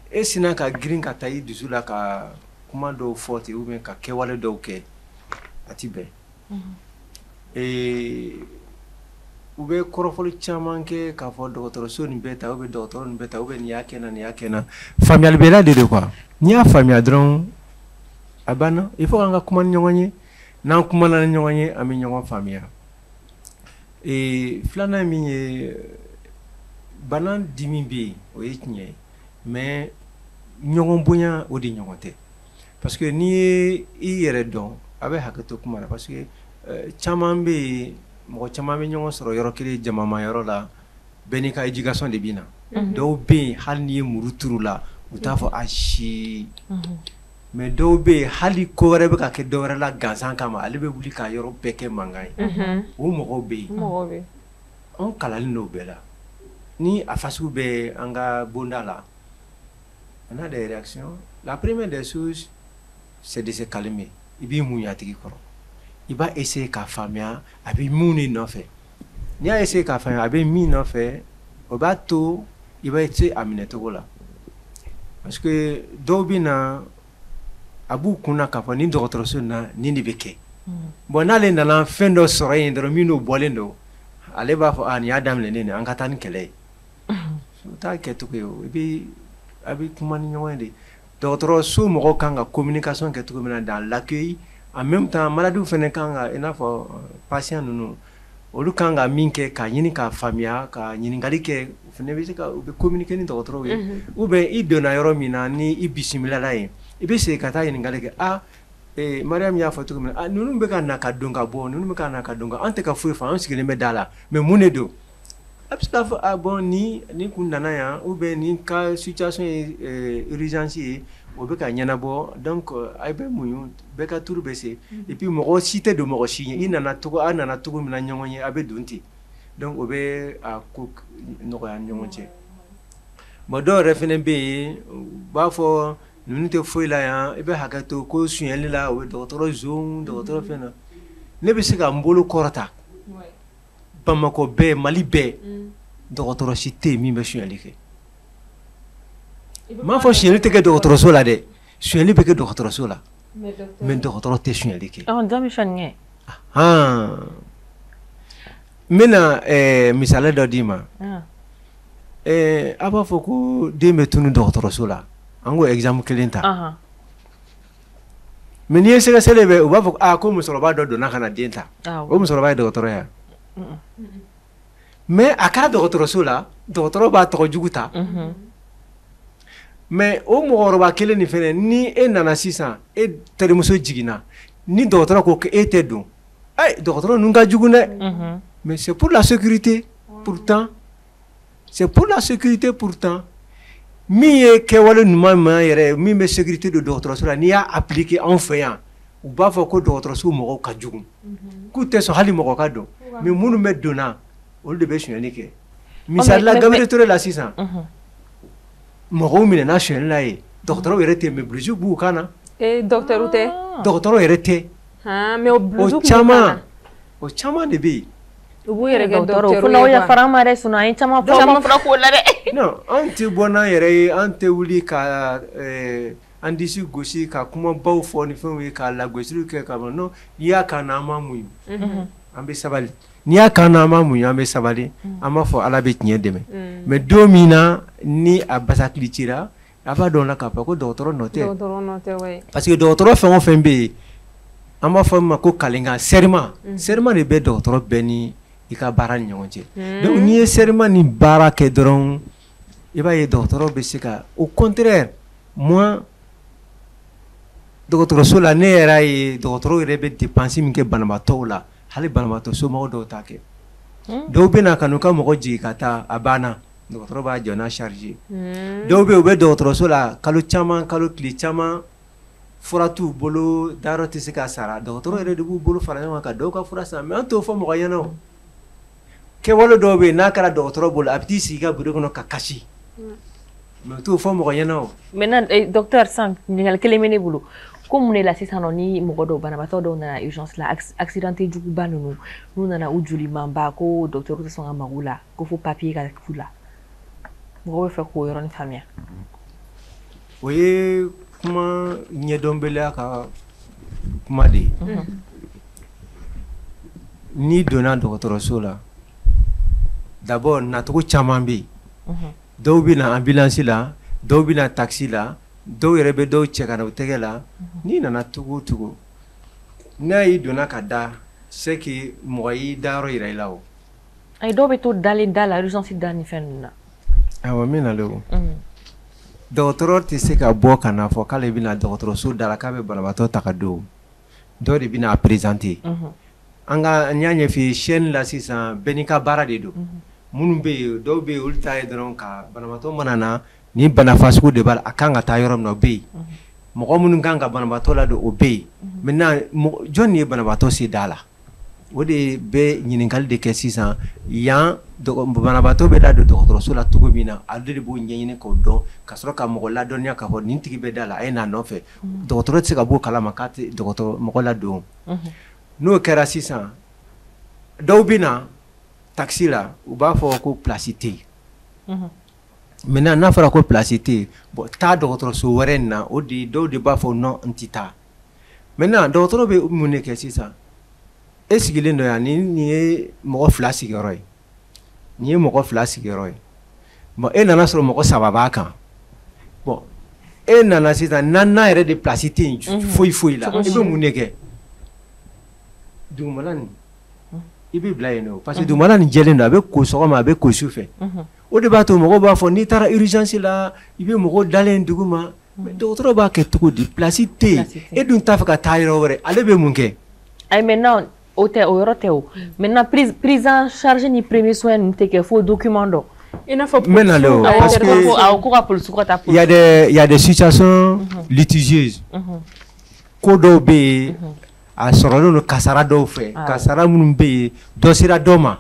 et sinon ka green ka tayi du la ka commando forte ou bien ka kewale do ke atibe et ou be korofolo chaman ke ka fo docteur so ni beta ou be docteur ni beta ou be ni yakena familial bela de quoi ni a famille dron abana il faut nga kuma nyonye na kuma na nyonye ami nyongo famille et flana mi banan dimi bi o yitnye mais ɲɔgɔn bonya o de ɲɔgɔn tɛ parce que n'i ye i yɛrɛ dɔn a bɛ hakɛ to kuma na parce que caman bɛ yen mɔgɔ caman bɛ ɲɔgɔn sɔrɔ yɔrɔ kelen jamama yɔrɔ la bɛɛ n'i ka éducation de bɛ na dɔw bɛ yen hali n'i ye muru turu la u t'a fɔ a si mais dɔw bɛ yen hali ko wɛrɛ bɛ ka kɛ dɔ wɛrɛ la gansan kama ale bɛ wuli k'a yɔrɔ bɛɛ kɛ mankan ye o mɔgɔw bɛ yen anw kalalen n'o bɛɛ la ni a fasugu bɛ an ka bonda la on a des réactions la première des choses c'est de se calmer i b'i muɲu a tigi kɔrɔ i b'a essayer k'a faamuya a bɛ mun de nɔfɛ n'i y'a essayer k'a faamuya a bɛ min nɔfɛ o b'a to i b'a essayer a minɛ cogo la parce que dɔw bɛ na a b'u kunna k'a fɔ ni dɔgɔtɔrɔso in na nin de bɛ kɛ bon n'ale nana fɛn dɔ sɔrɔ yen dɔrɔn min n'o bɔlen don ale b'a fɔ nin y'a daminɛlen de an ka taa ni kɛlɛ ye o t'a kɛcogo ye o a bɛ kuma ni ɲɔgɔn ye de dɔgɔtɔrɔso mɔgɔw kan ka communication kɛ cogo min na dans l'accueil en même temps maladiw fana kan ka i n'a fɔ patient ninnu olu kan ka min kɛ k'a ɲini k'a faamuya ka ɲininkali kɛ o fana bɛ se ka u bɛ communiquer ni dɔgɔtɔrɔw ye ou bien i donna yɔrɔ min na ni i bisimilala yen i bɛ segin ka taa ɲininkali kɛ Mariam y'a fɔ cogo min na ninnu bɛ ka na ka don ka bɔ ninnu bɛ ka na ka don ka an tɛ ka foyi fɔ an sigilen bɛ da la mais mun de don a bɛ se k'a fɔ bon ni kun nana yan ou bien ni ka situation ye urgence ye o bɛ ka ɲɛnabɔ donc a bɛ muɲu bɛɛ ka turu bɛ se et puis mɔgɔ si tɛ don mɔgɔ si ɲɛ a nana cogo min na ɲɔgɔn ye a bɛ don ten donc o bɛ a ko nɔgɔya ni ɲɔgɔn cɛ bon dɔw yɛrɛ fana bɛ yen u b'a fɔ ninnu tɛ foyi la yan i bɛ hakɛ to ko sonyɛli la o bɛ dɔgɔtɔrɔ zon dɔgɔtɔrɔ fɛn na ne bɛ se ka n bolo kɔrɔta Bamakɔ bɛɛ Mali bɛɛ dɔgɔtɔrɔ si tɛ yen min bɛ sonyɛli kɛ m'a fɔ sonyɛli tɛ kɛ dɔgɔtɔrɔso la dɛ sonyɛli bɛ kɛ dɔgɔtɔrɔso la mais dɔgɔtɔrɔ tɛ sonyɛli kɛ n bɛna misali dɔ d'i ma a b'a fɔ ko den bɛ tunu dɔgɔtɔrɔso la an ko exemple kelen ta mais n'i ye sɛgɛsɛgɛli bɛ u b'a fɔ ko musokɔrɔba dɔ donna ka na den ta o musokɔrɔba ye dɔgɔtɔrɔ ya mais a kɛra dɔgɔtɔrɔso la dɔgɔtɔrɔ b'a tɔgɔ jugu ta mais o mɔgɔkɔrɔba kelen nin fɛnɛ ni e nana sisan e terimuso jiginna ni dɔgɔtɔrɔ ko e tɛ don dɔgɔtɔrɔ ninnu ka jugu dɛ mais c'est pour la sécurité pourtant c'est pour la sécurité pourtant min ye kɛwale ɲuman ma yɛrɛ min bɛ sécurité don dɔgɔtɔrɔso la n'i y'a appliquer anw fɛ yan u b'a fɔ ko dɔgɔtɔrɔso mɔgɔw ka jugu k'u tɛ sɔn hali mɔgɔ ka don mais minnu bɛ donna olu de bɛ sonyɛli kɛ misali la Gabriel Touré la sisan mɔgɔw minɛna sonyɛli la ye dɔgɔtɔrɔw yɛrɛ tɛ mais blouses b'u kan na dɔgɔtɔrɔw tɛ dɔgɔtɔrɔw yɛrɛ tɛ mais o blouses b'u o caman de bɛ yen u b'u yɛrɛ kɛ dɔgɔtɔrɔ fo n'aw yafara an ma dɛ sinon an ye caman fɔra k'o la dɛ non an tɛ bɔ n'an yɛrɛ ye an tɛ wuli ka an disi gosi ka kumabaw fɔ ni fɛnw ye ka lagosiliw kɛ ka non n'i y'a kan na an b'a muɲu an bɛ sabali n'i y'a kan na an b'a muɲu an bɛ sabali an b'a fɔ Ala bɛ tiɲɛ dɛmɛ mais don min na ni a basakili cira a b'a dɔn la k'a fɔ ko dɔgɔtɔrɔ nɔ tɛ parce que dɔgɔtɔrɔ fɛn o fɛn bɛ yen an b'a fɔ min ma ko kalenkan serment de bɛ dɔgɔtɔrɔ bɛɛ ni i ka baara ni ɲɔgɔn cɛ donc n'i ye serment ni baara kɛ dɔrɔn i b'a ye dɔgɔtɔrɔ bɛ se ka au contraire moi dɔgɔtɔrɔso la ne yɛrɛ ye dɔgɔtɔrɔw yɛrɛ bɛ dépense min kɛ banabaatɔw la hali banabaatɔ somɔgɔw dɔw t'a kɛ dɔw bɛ na ka n'u ka mɔgɔ jigin ka taa a banna dɔgɔtɔrɔ b'a jɔ n'a charge dɔw bɛ yen u bɛ dɔgɔtɔrɔso la kalo caman kalo tile caman fura t'u bolo dayɔrɔ tɛ se ka sara dɔgɔtɔrɔ yɛrɛ de b'u bolo fara ɲɔgɔn kan ka dɔw ka fura san mais an t'o fɔ mɔgɔ ɲɛna o kɛwale dɔw bɛ yen n'a kɛra dɔgɔtɔrɔ bolo a bɛ t'i sigi ka bureau kɔnɔ ka kasi mais t'o fɔ mɔgɔ ɲɛna o maintenant docteur san ɲininkali kelen bɛ ne bolo ko mun de la sisan nɔ ni mɔgɔ dɔw banabaatɔ dɔw nana urgence la accidenté juguba ninnu n'u nana u jolimanba ko docteur tɛ sɔn ka mago la ko fo papier ka k'u la mɔgɔw bɛ fɛ k'o yɔrɔnin faamuya o ye kuma ɲɛdɔnbaliya ka kuma de ye n'i donna dɔgɔtɔrɔso la d'abord nacogo caman bɛ yen dɔw bɛ na ambulance la dɔw bɛ na taxi la dɔw yɛrɛ bɛ dɔw cɛ ka na u tɛgɛ la n'i nana cogo o cogo n'a y'i donna ka da c'est que mɔgɔ y'i dayɔrɔ yira i la o ayi dɔw bɛ to dalen da la urgence da ni fɛn ninnu na awɔ n bɛ nalen o dɔgɔtɔrɔ tɛ se ka bɔ ka na fɔ k'ale bɛna dɔgɔtɔrɔso da la k'a bɛ banabaatɔ ta ka don dɔ de bɛna présenter an ka n y'a ɲɛf'i ye chaîne la sisan bɛɛ n'i ka baara de don minnu bɛ yen dɔw bɛ yen olu ta ye dɔrɔn ka banabaatɔ mana na ni bana fasugu de b'a la a kan ka taa yɔrɔ min na o bɛ yen mɔgɔ minnu kan ka banabaatɔ ladon o bɛ yen maintenant jɔn de ye banabaatɔ se da la o de bɛ ɲininkali de kɛ sisan yan banabaatɔ bɛ da don dɔgɔtɔrɔso la cogo min na ale de b'o ɲɛɲini k'o dɔn ka sɔrɔ ka mɔgɔ ladɔnniya k'a fɔ nin tigi bɛ da la a ye n'a nɔfɛ dɔgɔtɔrɔ tɛ se ka bɔ kalama k'a tɛ mɔgɔ ladon n'o kɛra sisan dɔw bɛ na taxi la u b'a fɔ ko place tɛ yen maintenant n'a fɔra ko place tɛ yen bon taa dɔgɔtɔrɔso wɛrɛ in na o de dɔw de b'a fɔ non n tɛ taa maintenant dɔgɔtɔrɔ bɛ mun de kɛ sisan e sigilen don yan nin ye mɔgɔ 2 sigiyɔrɔ ye nin ye mɔgɔ 2 sigiyɔrɔ ye bon e nana sɔrɔ mɔgɔ 3 b'a kan bon e nana sisan n'a yɛrɛ de place tɛ yen foyi la i bɛ mun de kɛ dugumala nin i bɛ bila yen nɔ parce que dugumala nin jɛlen don a bɛ ko sɔgɔma a bɛ ko sufɛ o de b'a to mɔgɔw b'a fɔ n'i taara urgence la i bɛ mɔgɔ dalen duguma mais dɔgɔtɔrɔ b'a kɛ cogo di place tɛ yen e dun t'a fɛ ka taa yɔrɔ wɛrɛ ale bɛ mun kɛ ayi maintenant o tɛ o yɔrɔ tɛ o maintenant prise en charge ni premier soin ninnu tɛ kɛ fo document dɔ i n'a fɔ parce que ko ka polisi ka taa il y a des situations litigieuses ko dɔw bɛ yen a sɔrɔlen don kasara dɔw fɛ kasara minnu bɛ yen dɔ sera dɔ ma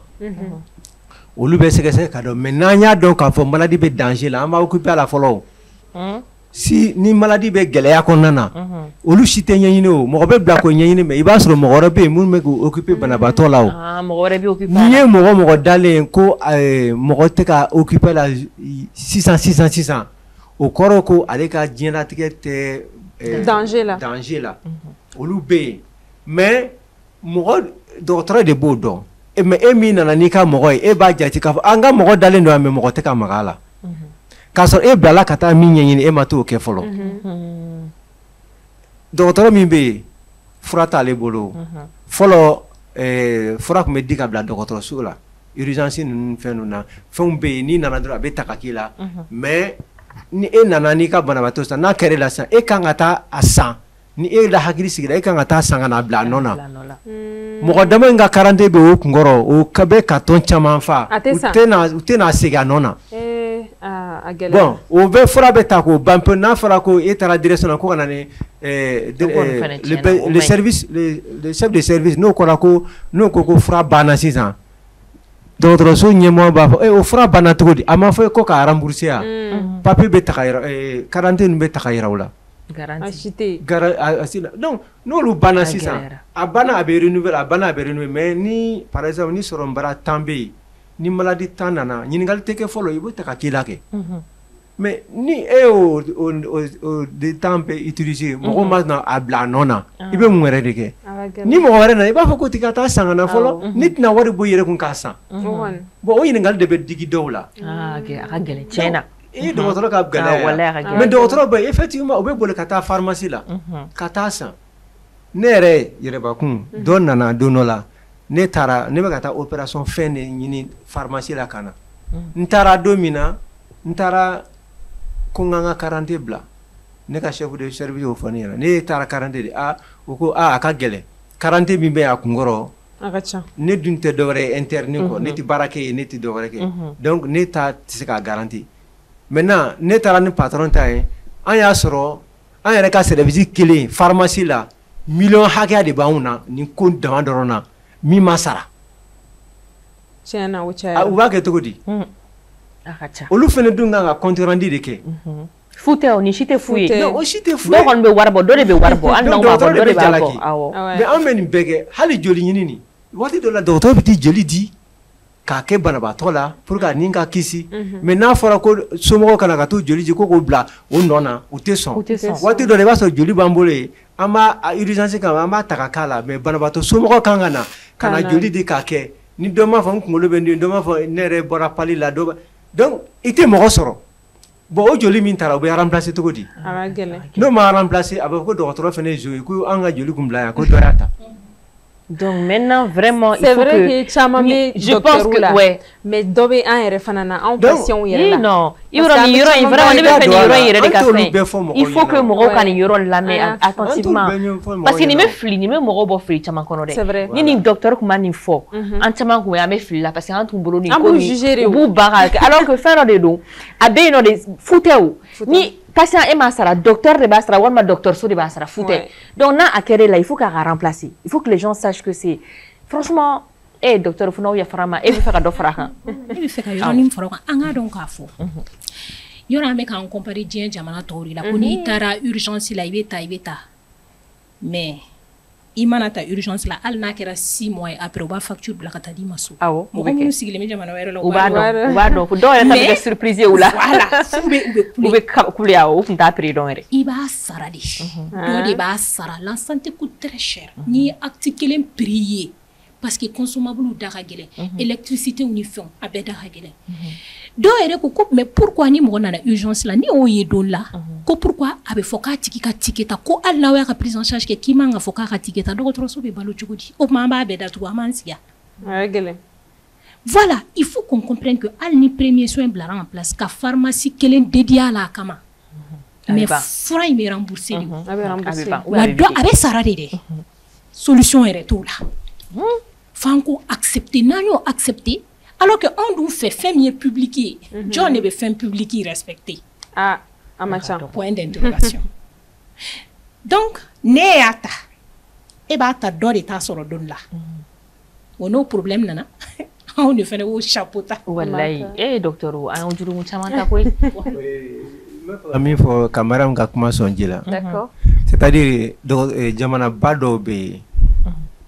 olu bɛ sɛgɛsɛgɛ ka dɔn mais n'an y'a dɔn k'a fɔ maladie bɛ danger la an b'a occuper a la fɔlɔ si ni maladie bɛ gɛlɛya kɔnɔna na olu si tɛ ɲɛɲini o mɔgɔ bɛ bila k'o ɲɛɲini mais i b'a sɔrɔ mɔgɔ wɛrɛ bɛ yen minnu bɛ k'o occuper banabaatɔ la o mɔgɔ wɛrɛ bɛ occuper n'i ye mɔgɔ dalen ko mɔgɔ tɛ ka occuper la sisan o kɔrɔ ko ale ka diɲɛlatigɛ tɛ danger la olu bɛ yen mais mɔgɔ dɔgɔtɔrɔ de b'o dɔn mais e min nana n'i ka mɔgɔ ye e b'a jate k'a fɔ an ka mɔgɔ dalen don yan mais mɔgɔ tɛ ka maga a la k'a sɔrɔ e bilala ka taa min ɲɛɲini e ma t'o kɛ fɔlɔ dɔgɔtɔrɔ min bɛ yen fura t'ale bolo fɔlɔ fura tun bɛ di ka bila dɔgɔtɔrɔso la urgence ninnu fɛn ninnu na fɛnw bɛ yen n'i nana dɔrɔn a bɛ ta ka k'i la mais ni e nana n'i ka banabaatɔ sisan n'a kɛra e la sisan e kan ka taa a san ni e la hakili sigira e kan ka taa san ka na bila a nɔ na mɔgɔ dama in ka karante bɛ o kunkɔrɔ o bɛ carton caman fa u tɛna segin a nɔ na bon o bɛ fura bɛ ta k'o ban pewu n'a fɔra ko e taara direction na ko ka na ni le chef de service n'o ko fura banna sisan dɔgɔtɔrɔso ɲɛmɔgɔ b'a fɔ o fura banna cogo di a ma fɔ ko k'a rembourser ya papier bɛ ta ka yira karante ninnu bɛ ta ka yira o la donc n'olu banna sisan a banna a bɛ renouveler mais ni par exemple ni sɔrɔmubara 10 bɛ yen ni maladie 10 nana ɲininkali tɛ kɛ fɔlɔ i b'o ta ka k'i la kɛ mais ni e y'o de temps bɛɛ utiliser mɔgɔ ma na a bila a nɔ na i bɛ mun wɛrɛ de kɛ ni mɔgɔ wɛrɛ nana i b'a fɔ ko t'i ka taa san ka na fɔlɔ ni tɛna wari bɔ i yɛrɛ kun k'a san bon o ɲininkali de bɛ digi dɔw la a ka gɛlɛn tiɲɛna i dɔgɔtɔrɔ ka gɛlɛya mais dɔgɔtɔrɔ bɛ effectivement o bɛ boli ka taa pharmacie la ka taa san ne yɛrɛ yɛrɛbakun dɔ nana don dɔ la ne bɛ ka taa opération fɛn de ɲini pharmacie la ka na n taara don min na n taara ko n ka n ka karante bila ne ka chef de service y'o fɔ ne ɲɛna ne taara karante de o ko a ka gɛlɛn karante min bɛ a kunkɔrɔ a ka ca ne dun tɛ dɔwɛrɛ ye interne kɔ ne tɛ baara kɛ yen ne tɛ dɔwɛrɛ kɛ donc ne ta tɛ se k'a garanti maintenant ne taara ni patron ta ye an y'a sɔrɔ an yɛrɛ ka service kelen pharmacie la miliyɔn hakɛya de b'anw na nin ko dama dɔrɔn na min ma sara tiɲɛna o cayara u b'a kɛ cogo di a ka ca olu fana dun kan ka compte rendu de kɛ fu tɛ o ni si tɛ fu ye non o si tɛ fu ye dɔw kɔni bɛ wari bɔ dɔ de bɛ wari bɔ hali n'anw b'a bɔ dɔ de b'a bɔ awɔ mais an bɛ nin bɛɛ kɛ hali joli ɲini nin waati dɔ la dɔgɔtɔrɔ bɛ taa joli di k'a kɛ banabaatɔ la pour que a ni ka kisi mais n'a fɔra ko somɔgɔw kana ka t'o joli di ko k'o bila o nɔ na u tɛ sɔn waati dɔ la i b'a sɔrɔ joli b'an bolo yen an b'a urgence kama an b'a ta ka k'a la mais banabaatɔ somɔgɔw kan ka na joli di k'a kɛ ni dɔ m'a fɔ n kunkolo bɛ n dimi dɔ m'a fɔ ne yɛrɛ bɔra pali la donc i tɛ mɔgɔ sɔrɔ bon o joli min taara o bɛ remplacer cogo di a ka gɛlɛn n'o ma remplacer a bɛ fɔ ko dɔgɔtɔrɔ fana ye zo ye ko an ka joli kun bila yan ko dɔ y'a ta Donc maintenant vraiment il faut que je pense que ouais mais dobe un yɛrɛ fana na an patient yɛrɛ la non yɔrɔ ni yɔrɔ in vraiment ne bɛ fɛ ni yɔrɔ in yɛrɛ de ka fɛn il faut que mɔgɔw ka nin yɔrɔ lamɛn attentivement parce que nin bɛ fili nin bɛ mɔgɔw bɔ fili caman kɔnɔ dɛ ni nin docteur kun ma nin fɔ an caman kun an bɛ fili la parce que an tun bolo nin ko nin u b'u ban ka alors que fɛn dɔ de don a bɛ yen nɔ de fu tɛ o ni patient e m'a sara docteur de b'a sara walima docteur so de b'a sara fu tɛ donc n'a a kɛra la il faut k'a remplacer il faut que les gens sachent que c'est franchement docteur funa ou ya farama e bi fɛ ka dɔ fara kan e bi fɛ ka yɔrɔnin fara kan an ka dɔn k'a fɔ yɔrɔ an bɛ k'an comparer diɲɛ jamana tɔw la ko n'i taara urgence la i bɛ taa mais i mana ta urgence la hali n'a kɛra 6 mois après u b'a facture bila ka taa d'i ma so awɔ mɔgɔ minnu sigilen bɛ jamana wɛrɛ la u b'a dɔn dɔw yɛrɛ ta bɛ kɛ surprise ye u la voilà u bɛ kule awɔ u tun t'a prix dɔn yɛrɛ i b'a sara de dɔ de b'a sara la santé coûte très cher ni acte kelen prix ye parce que consommable da ka gɛlɛn électricité ni fɛnw a bɛɛ da ka gɛlɛn dɔw yɛrɛ ko mais pourquoi ni mɔgɔ nana urgence la ni o ye don la ko pourquoi a bɛ fɔ k'a tigi ka ticket ta ko hali n'aw y'a ka prise en charge kɛ k'i man ka fɔ k'a ka ticket ta dɔgɔtɔrɔso bɛ balo cogo di o tuma an b'a bɛɛ datugu an b'an sigi voilà il faut qu'on comprenne que hali ni premier soin bilara en place ka pharmacie kelen dédié a la kama mais fura in bɛ rembourser de wa dɔ a bɛ sara de dɛ solution yɛrɛ t'o la Fanko accepter n'an y'o accepter alors que on dun fait fɛn min ye public ye jɔn de bɛ fɛn public respecter a ma ca point d'interrogation donc ne y'a ta e b'a ta dɔ de t'a sɔrɔ don la o n'o problème nana anw de fana y'o chapeau ta wallahi docteur an y'o jurumu caman ta koyi min fɔ ka Mariam ka kuma sɔn ji la d'accord c'est-à-dire jamanaba dɔw bɛ yen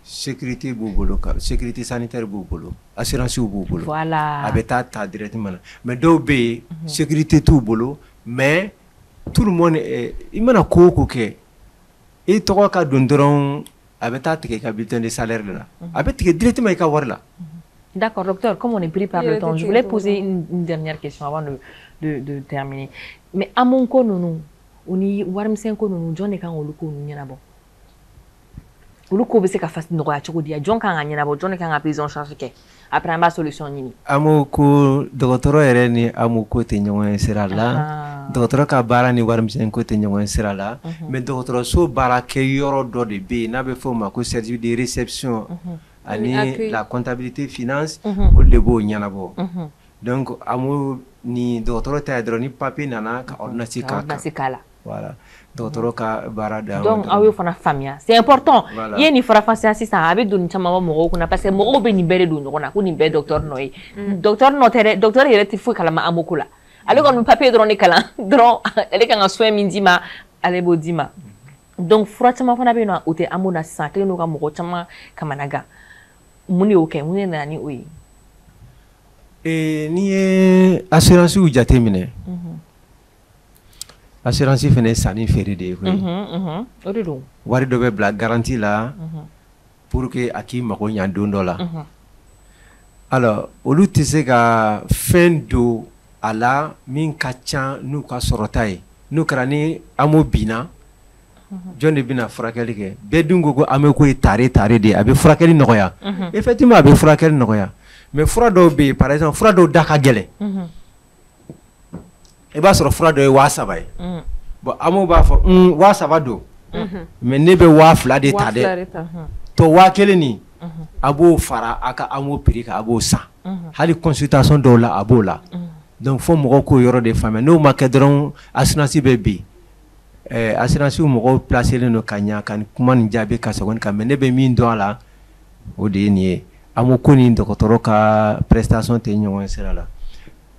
sécurité b'u bolo sécurité sanitaire b'u bolo assurance b'u bolo voilà a bɛ ta directement mais dɔw bɛ yen sécurité t'u bolo mais tout le monde i mana ko ko kɛ i tɔgɔ ka don dɔrɔn a bɛ taa tigɛ i ka bulletin de salaire de la a bɛ tigɛ directement i ka wari la. D'accord docteur, comme on est pris par le temps je voulais poser une dernière question avant de terminer mais amon ko nunu uni warimsen ko nunu jɔn de kan olu ko nunu ɲɛnabɔ olu ko bɛ se ka fasi nɔgɔya cogo di jɔn kan ka ɲɛnabɔ jɔn de kan ka prise en charge kɛ après an b'a solution ɲini amu ko dɔgɔtɔrɔ yɛrɛ ni amu ko tɛ ɲɔgɔn ye sira la dɔgɔtɔrɔ ka baara ni warimisɛn ko tɛ ɲɔgɔn ye sira la mais dɔgɔtɔrɔso baara kɛ yɔrɔ dɔ de bɛ yen n'a bɛ fɔ o ma ko service de réception ani la comptabilité finance olu de b'o ɲɛnabɔ donc amu ni dɔgɔtɔrɔ ta ye dɔrɔn ni papier nana ka ordonnance k'a la voilà dɔgɔtɔrɔ ka baara da donc aw y'o fana faamuya c'est important i ye nin farafasiya sisan a bɛ don nin caman bɔ mɔgɔw kunna parce que mɔgɔw bɛ nin bɛɛ de don ɲɔgɔn na ko nin bɛɛ docteur nɔ ye docteur nɔ tɛ dɛ docteur yɛrɛ tɛ foyi kalama amoko la ale kɔni papier dɔrɔn de kalan dɔrɔn ale kan ka soin min d'i ma ale b'o d'i ma donc fura caman fana bɛ yen nɔ o tɛ amo na sisan a kɛlen don ka mɔgɔ caman kamana gan mun de y'o kɛ mun de nana ni o ye n'i ye assurance jate minɛ assurance fɛnɛ sanni feere de ye koyi o de don wari dɔ bɛ bila garantie la pour que a k'i mago ɲa don dɔ la alors olu tɛ se ka fɛn don a la min ka ca n'u ka sɔrɔta ye n'o kɛra ni amo binna jɔn de bɛna furakɛli kɛ bɛɛ dun ko amo ko ye tare de a bɛ furakɛli nɔgɔya effectivement a bɛ furakɛli nɔgɔya mais fura dɔw bɛ yen par exemple fura dɔw da ka gɛlɛn i b'a sɔrɔ fura dɔ ye 7,000 ye bon amu b'a fɔ 7,000 don mais ne bɛ 2,000 de ta dɛ tɔ 1,000 nin a b'o fara a ka amu prix kan a b'o san hali consultation dɔw la a b'o la donc fo mɔgɔw k'o yɔrɔ de faamuya n'o ma kɛ dɔrɔn assurance bɛ bin assurance mɔgɔw placelen don ka ɲa ka kuma nin jaabi ka segin kan mais ne bɛ min dɔn a la o de ye nin ye amu ko ni dɔgɔtɔrɔ ka prestation tɛ ɲɔgɔn sira la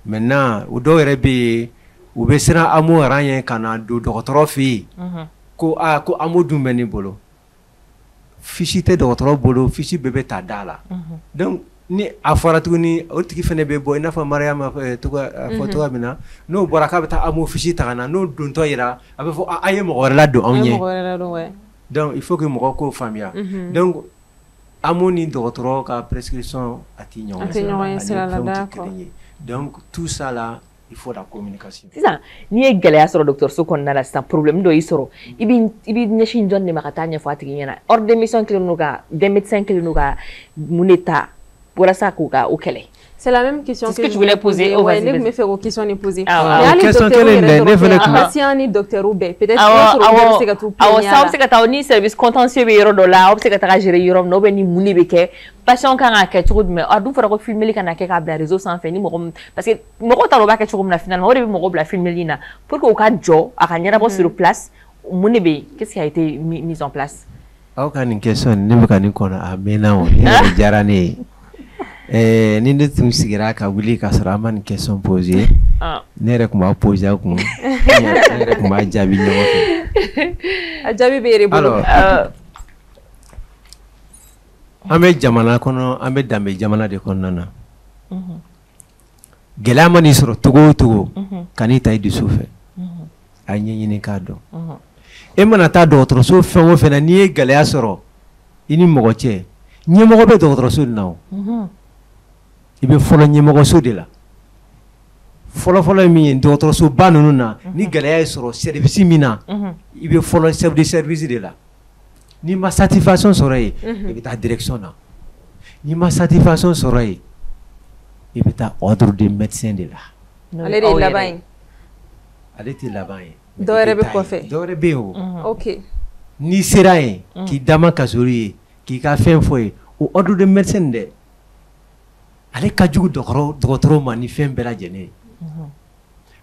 maintenant o dɔw yɛrɛ bɛ yen u bɛ siran amu ran ye ka na don dɔgɔtɔrɔ fɛ yen ko ko amu dun bɛ ne bolo fiche tɛ dɔgɔtɔrɔ bolo fiche bɛɛ bɛ ta da la donc ni a fɔra tuguni o tigi fɛnɛ bɛ bɔ i n'a fɔ Mariama fɔ cogoya min na n'o bɔra k'a bɛ taa amu fiche ta ka na n'o dontɔ yira a bɛ fɔ a ye mɔgɔ wɛrɛ ladon anw ɲɛ donc il faut que mɔgɔw k'o faamuya donc amu ni dɔgɔtɔrɔ ka prescription a tɛ ɲɔgɔn sira la d'accord donc tout ça là il faut la communication. C'est ça. Ni ye gɛlɛya sɔrɔ dɔgɔtɔrɔso kɔnɔna la sisan problème dɔ y'i sɔrɔ i bi ɲɛsin jɔn de ma ka taa ɲɛfɔ a tigi ɲɛna ordre de mission kelen n'u ka des médecins kelen n'u ka mun de ta walasa k'u ka o kɛlɛ. C'est la même question que je voulais poser. Ouais, ne me fait une question de poser. Question quelle est ne venez que patient ni docteur ou ben peut-être que c'est que tout awo ça c'est que ta ni service contentieux be yɔrɔ dɔ la c'est que ta gérer yɔrɔ no be ni mun de be kɛ patient kan ka kɛ cogo jumɛn a dun fɔra ko filmeli kana kɛ ka bila réseau sanfɛ ni mɔgɔ parce que mɔgɔ t'a dɔn o b'a kɛ cogo min na finalement o de bɛ mɔgɔ bila filmeli na pour que o ka jɔ a ka ɲɛnabɔ sur place mun de be qu'est-ce qui a été mis en place. Aw ka nin question ne bɛ ka nin kɔnɔ a mɛnna o ne diyara ne ye. Ni ne tun sigira ka wuli ka sɔrɔ an ma nin question poser ne yɛrɛ tun b'a poser a kun ne yɛrɛ tun b'a jaabi ɲɔgɔn fɛ. A jaabi bɛ yɛrɛ bolo. An bɛ jamana kɔnɔ an bɛ danbe jamana de kɔnɔna na gɛlɛya ma n'i sɔrɔ togo o togo ka n'i ta i dusu fɛ a ɲɛɲini k'a dɔn e mana taa dɔgɔtɔrɔso fɛn o fɛn na n'i ye gɛlɛya sɔrɔ i ni mɔgɔ cɛ ɲɛmɔgɔ bɛ dɔgɔtɔrɔso nin na o. I bɛ fɔlɔ ɲɛmɔgɔso de la fɔlɔ ye min ye dɔgɔtɔrɔsoba ninnu na ni gɛlɛya ye sɔrɔ service min na i bɛ fɔlɔ chef de service de la n'i ma satisfaction sɔrɔ yen i bɛ taa direction na n'i ma satisfaction sɔrɔ yen i bɛ taa ordre de médecin de la. Ale de ye laban ye. Ale tɛ laban ye. Dɔwɛrɛ bɛ kɔfɛ. Dɔwɛrɛ bɛ yen o. Ok. N'i sera yen k'i dama kasori ye k'i ka fɛn fɔ ye o ordre de médecin dɛ. Ale ka jugu dɔgɔtɔrɔ ma ni fɛn bɛɛ lajɛlen ye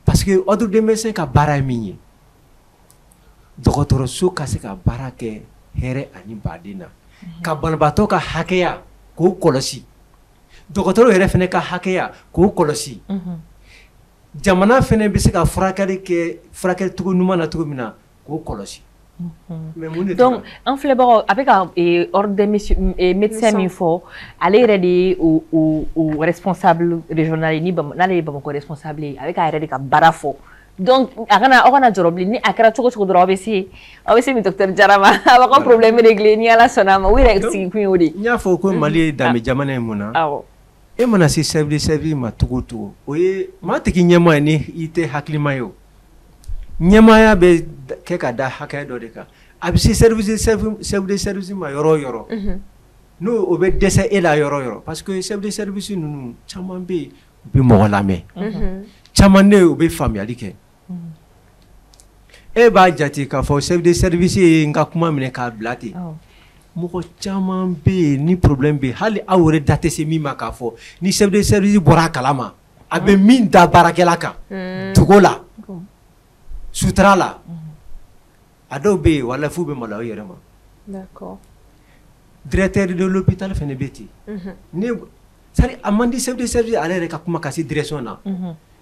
parce que ordre de médecin ka baara ye min ye dɔgɔtɔrɔso ka se ka baara kɛ hɛrɛ ani baden na ka banabaatɔ ka hakɛya k'o kɔlɔsi dɔgɔtɔrɔ yɛrɛ fɛnɛ ka hakɛya k'o kɔlɔsi jamana fɛnɛ bɛ se ka furakɛli cogo ɲuman na cogo min na k'o kɔlɔsi. Donc en filɛbagaw a bɛ ka ordre de médecin min fɔ ale yɛrɛ de ye o responsable régional ye n'ale ye Bamakɔ responsable ye a bɛ k'a yɛrɛ de ka baara fɔ donc aw kana jɔrɔ bilen ni a kɛra cogo cogo dɔrɔn aw bɛ se ni docteur Jara ma a b'a ka problème régler ni Ala sɔnna a ma o yɛrɛ sigi kun ye o de ye. N y'a fɔ ko Mali ye danbe jamana ye mun na e mana se chef de service ma cogo o cogo o ye maa tɛ k'i ɲɛmaa ye ni i tɛ hakilima ye o. Ɲɛmaaya bɛ kɛ ka da hakɛ dɔ de kan a bɛ se chef de service ma yɔrɔ o yɔrɔ n'o o bɛ dɛsɛ e la yɔrɔ o yɔrɔ parce que chef de service ninnu caman bɛ yen u bɛ mɔgɔ lamɛn caman de u bɛ faamuyali kɛ e b'a jate k'a fɔ chef de service ye n ka kuma minɛ k'a bila ten mɔgɔ caman bɛ yen ni problème bɛ yen hali aw yɛrɛ da tɛ se min ma k'a fɔ ni chef de service bɔra a kalama a bɛ min da baarakɛla kan togo la. Sutura la a dɔw bɛ yen wala f'u bɛ maloya u yɛrɛ ma. D'accord. Directeur de l'hôpital fɛnɛ bɛ ten ne c'est-à-dire a man di chef de service ale yɛrɛ ka kuma ka se direction na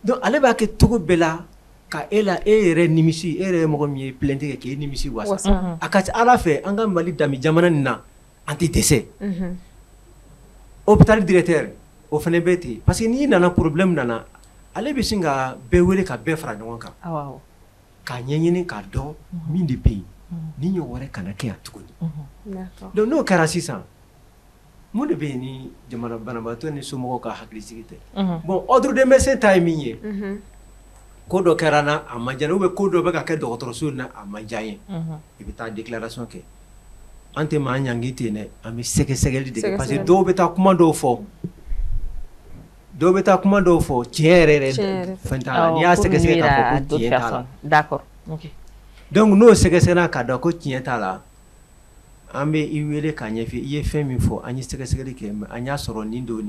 donc ale b'a kɛ cogo bɛɛ la ka e yɛrɛ nimisi e yɛrɛ ye mɔgɔ min ye plainte kɛ k'e nimisi wasa a ka ca Ala fɛ an ka Mali danbe jamana nin na an tɛ dɛsɛ hôpital directeur o fɛnɛ bɛ ten parce que n'i nana problème nana ale bɛ sin ka bɛɛ wele ka bɛɛ fara ɲɔgɔn kan. K'a ɲɛɲini k'a dɔn min de bɛ yen ni ɲɔgɔn wɛrɛ kana kɛ yan tuguni donc n'o kɛra sisan mun de bɛ yen ni jamana banabaatɔ ni somɔgɔw ka hakilisigi tɛ bon ordre de médecin ta ye min ye ko dɔ kɛra na a man diya ou bien ko dɔ bɛ ka kɛ dɔgɔtɔrɔso in na a man diya n ye i bɛ taa déclaration kɛ an tɛ maa ɲangi ten dɛ an bɛ sɛgɛsɛgɛli de kɛ parce que dɔw bɛ taa kuma dɔw fɔ tiɲɛ yɛrɛ fɛn t'a la n'i y'a sɛgɛsɛgɛ k'a fɔ ko tiɲɛ t'a la. D'accord. Ok. Donc n'o sɛgɛsɛgɛra k'a dɔn ko tiɲɛ t'a la an bɛ i wele k'a ɲɛfɔ i ye fɛn min fɔ an ye sɛgɛsɛgɛli kɛ mais an y'a sɔrɔ nin don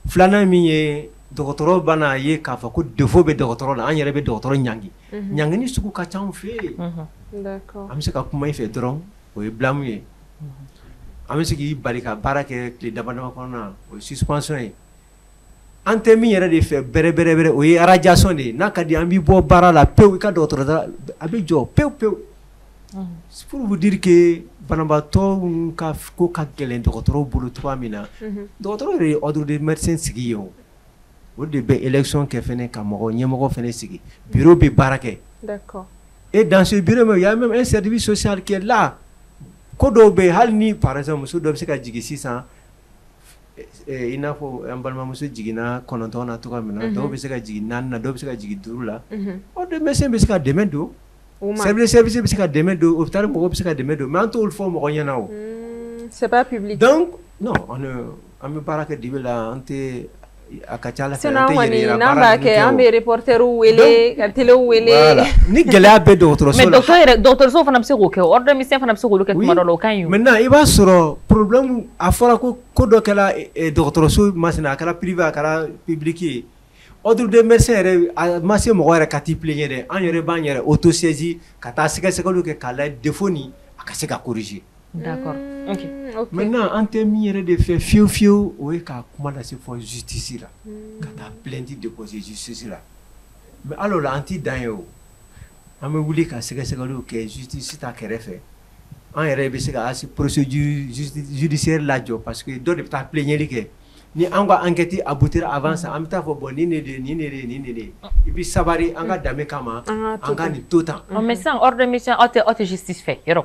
filanan min ye dɔgɔtɔrɔ bana ye k'a fɔ ko défaut bɛ dɔgɔtɔrɔ la an yɛrɛ bɛ dɔgɔtɔrɔ ɲangi ɲangini sugu ka ca anw fɛ yen d'accord an bɛ se ka kuma i fɛ dɔrɔn o ye blâme ye an bɛ se k'i bali ka baara kɛ tile dama dama kɔnɔ na o ye suspension ye an tɛ min yɛrɛ de fɛ bɛrɛ o ye radiation de ye n'a ka di an b'i bɔ baara la pewu i ka dɔgɔtɔrɔ a bɛ jɔ pewu pour vous dire que banabaatɔ ka ko ka gɛlɛn dɔgɔtɔrɔw bolo cogoya min na dɔgɔtɔrɔ yɛrɛ ye ordre de médecin sigi yen o de bɛ élection kɛ fɛnɛ ka ɲɛmɔgɔ fɛnɛ sigi bureau bɛ baara kɛ d'accord et dans ce bureau il y a même un service social qui est là ko dɔw bɛ yen hali ni par exemple muso dɔ bɛ se ka jigin sisan i n'a fɔ an balimamuso jiginna 9 na cogoya min na dɔw bɛ se ka jigin 4 na dɔw bɛ se ka jigin 5 la ordre de médecin bɛ se ka dɛmɛ don service bɛ se ka dɛmɛ don hôpital mɔgɔw bɛ se ka dɛmɛ don mais an t'olu fɔ mɔgɔ ɲɛna o c'est pas public donc non an bɛ baara kɛ dibi la an tɛ a ka ca ala fɛ an tɛ yɛrɛ yira baara kɛ an bɛ reporterw wele ka télé wele ni gɛlɛya bɛ dɔgɔtɔrɔso la mais dɔgɔtɔrɔso fana bɛ se k'o kɛ ordre de médecin fana bɛ se k'olu kɛ tuma dɔ la o ka ɲi maintenant i b'a sɔrɔ problème a fɔra ko dɔ kɛla dɔgɔtɔrɔso masina a kɛra privé a kɛra public ye ordre de médecin yɛrɛ a ma se mɔgɔ yɛrɛ ka t'i plaigner dɛ an yɛrɛ b'an yɛrɛ autosaisir ka taa sɛgɛsɛgɛliw kɛ k'a lajɛ défaut ni a ka se ka corriger. D'accord. OK. Maintenant an tɛ min yɛrɛ de fɛ fiyewu fiyewu o ye ka kuma lase fɔ justice la ka taa plainte déposer justice la mais alors la an t'i dan ye o an bɛ wuli ka sɛgɛsɛgɛliw kɛ justice ta kɛrɛfɛ an yɛrɛ bɛ se ka procédure judiciaire lajɔ parce que dɔ de bɛ taa plaigneri kɛ ni an ka enquête aboutira avant ça an bɛ taa fɔ bon nin de i bɛ sabari an ka danbe kama an ka nin to tan. mais sisan ordre de médecin aw tɛ justice fɛ yɔrɔ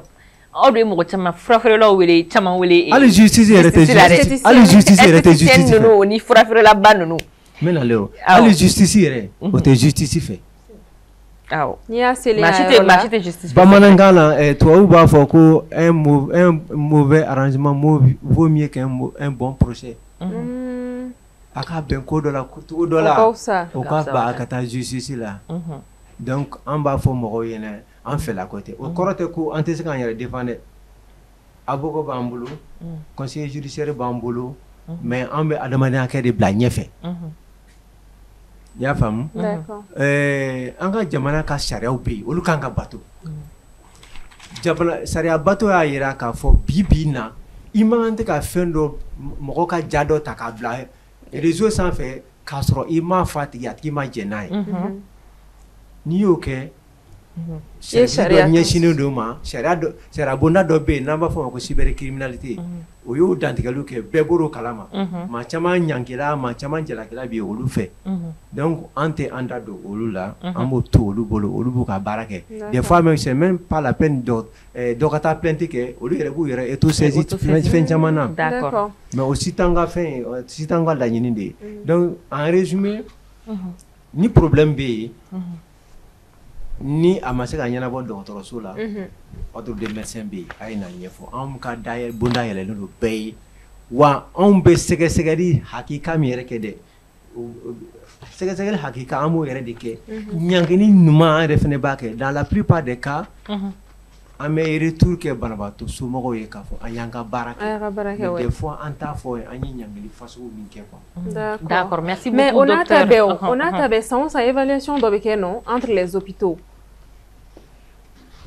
aw de ye mɔgɔ caman furafeerelaw wele caman wele hali justice yɛrɛ tɛ justice ninnu ni furafeerelaba ninnu n bɛ nale o hali justice yɛrɛ o tɛ justice fɛ awɔ n'i y'a seli maa si tɛ justice fɛ bamanankan na tubabu b'a fɔ ko un mauvais arrangement vaut mieux qu'un bon procès a ka bɛn ko dɔ la cogo dɔ la o ka ba a ka taa justice la donc an b'a fɔ mɔgɔw ɲɛna an fɛla ko tɛ o kɔrɔ tɛ ko an tɛ se k'an yɛrɛ défendre avocat b'an bolo conseiller judiciaire b'an bolo mais an bɛ adamadenya kɛ de bila ɲɛfɛ i y'a faamu an ka jamana ka sariyaw bɛ yen olu kan ka bato sariya bato y'a jira k'a fɔ bi na i man tɛ ka fɛn dɔ mɔgɔ ka ja dɔ ta k'a bila réseau sanfɛ k'a sɔrɔ i m'a fɔ a tigi ma jɛn n'a ye n'i y'o kɛ sariya dɔ ɲɛsinnen don ma sariya bonda dɔ bɛ yen n'an b'a fɔ o ma ko cybercriminalité o y'o dantigɛliw kɛ bɛɛ bɔr'o kalama maa caman ɲankila maa caman jalakila bɛ yen olu fɛ donc an tɛ an da don olu la an b'o to olu bolo olu b'u ka baara kɛ des fois même c'est même pas la peine dɔ ka taa plainte kɛ olu yɛrɛ b'u yɛrɛ autosaisir fɛn caman na mais o si t'an ka fɛn ye o si t'an ka laɲini de ye donc en résumé ni problème bɛ yen ni a ma se ka ɲɛnabɔ dɔgɔtɔrɔso la ordre de médecin bɛ yen a ye na ɲɛfɔ anw ka bonda yɛlɛlen don bɛɛ ye wa anw bɛ sɛgɛsɛgɛli hakika min yɛrɛ kɛ dɛ sɛgɛsɛgɛli hakika an b'o yɛrɛ de kɛ ɲangini ɲuman an yɛrɛ fana b'a kɛ dans la plupart des cas an bɛ retour kɛ banabaatɔ somɔgɔw ye k'a fɔ an y'an ka baara kɛ des fois an t'a fɔ an ye ɲangili fasugu min kɛ quoi. D'accord, merci beaucoup mais docteur. On a tabé san évaluation dɔ bɛ kɛ non entre les hôpitaux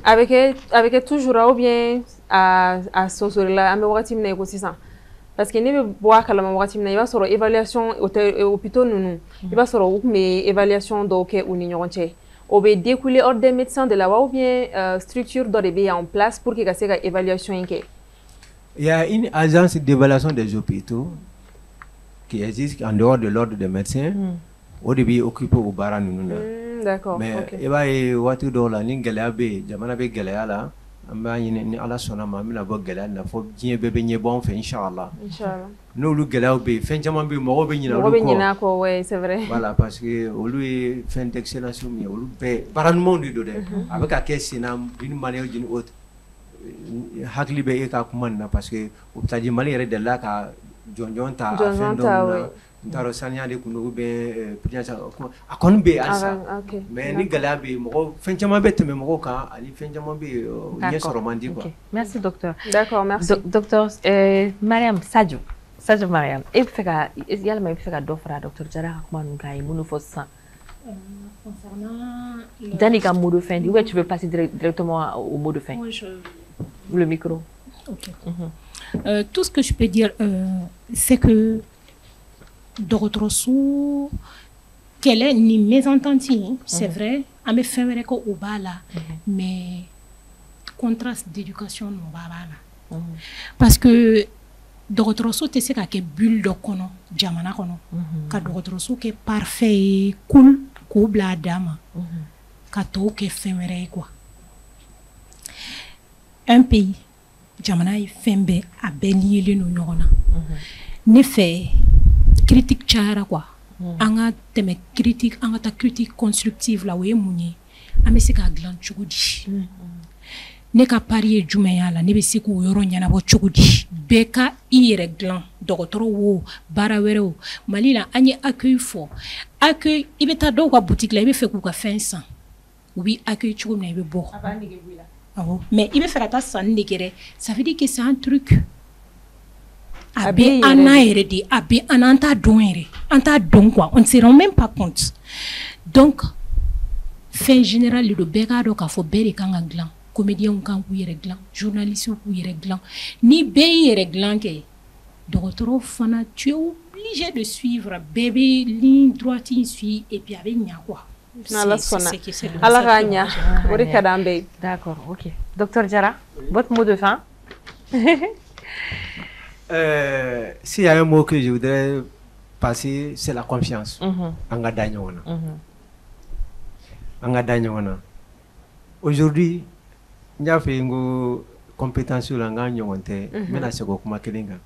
avec toujours ou bien à Sosorila an bɛ wagati min na i ko sisan parce que ne bɛ bɔ a kalama wagati min na i b'a sɔrɔ évaluation hôpitaux ninnu i b'a sɔrɔ u tun bɛ évaluation dɔw kɛ u ni ɲɔgɔn cɛ o bɛ découler ordre des médecins de la wa ou bien structure dɔ de bɛ en place pour que ka se ka évaluation in kɛ. Il y a une agence d'évaluation des hôpitaux qui existe en dehors de l'ordre des médecins o de bɛ occuper o baara ninnu na. D'accord. Mais i b'a ye waati dɔw la ni gɛlɛya bɛ yen jamana bɛ gɛlɛya la an b'a ɲini ni ala sɔnna ma an bɛna bɔ gɛlɛya in na fɔ diɲɛ bɛɛ bɛ ɲɛbɔ an fɛ inchallah n'olu gɛlɛyaw bɛ yen fɛn caman bɛ yen mɔgɔw bɛ ɲinɛ olu kɔ ouais c'est vrai voilà parce que olu ye fɛn d'excellence min ye olu bɛɛ baara ɲumanw de don dɛ a bɛ ka kɛ sen na d'une manière d'une autre hakili bɛ e ka kuma nin na parce que o bɛ taa di Mali yɛrɛ delila ka jɔnjɔn ta a fɛn dɔw na n t'a dɔn saniya de kun don ou bien a kɔni bɛ yen halisa mais ni gɛlɛya bɛ yen mɔgɔ fɛn caman bɛ tɛmɛ mɔgɔw kan ani fɛn caman bɛ yen ɲɛ sɔrɔ man di quoi. Merci docteur. D'accord, merci. Docteur Mariam Sadio Mariam e bɛ fɛ ka yalima e bɛ fɛ ka dɔ fara docteur Jara ka kuma ninnu kan a ye minnu fɔ sisan. Concernant Dani ka mot de fin ou tu veux passer directement au mot de fin? Le micro. Ok. Tout ce que je peux dire c'est que dɔgɔtɔrɔso kɛlɛ ni mésentente c'est vrai an bɛ fɛn wɛrɛ kɛ o b'a la mais contraste d'éducation n'o b'a la parce que dɔgɔtɔrɔso tɛ se ka kɛ bulle dɔ kɔnɔ jamana kɔnɔ ka dɔgɔtɔrɔso kɛ parfait ye cool k'o bila a dan ma ka tɔw kɛ fɛn wɛrɛ ye quoi un pays jamana ye fɛn bɛɛ a bɛɛ liélen don ɲɔgɔn na ne fais critique chara quoi anga teme critique anga ta critique constructive la we munye amesi ka glan chugudi ne ka parier jumaya la ne be se ko yoro nyana bo chugudi beka ire glan dogotoro wo bara wero malila anye accueil fo accueil ibeta do kwa boutique la ibe fe ku ka fin san oui accueil chugum na ibe bo mais ibe fera ta san nigere ça veut dire que c'est un truc Abi ana eredi abi ananta donere anta don quoi on ne se rend même pas compte donc fait général le beka do ka fo bere kanga glan comédien kan ku yere glan journaliste ku yere glan ni be yere glan ke docteur fana tu es obligé de suivre bébé ligne droite il suit et puis avec nya quoi ala ganya ori kadambe d'accord OK docteur Diarra votre mot de fin. S'il y a un mot que je voudrais passer, c'est la confiance. Aujourd'hui, il y a fait une compétence sur l'engagement. Mais c'est comme Kelinga.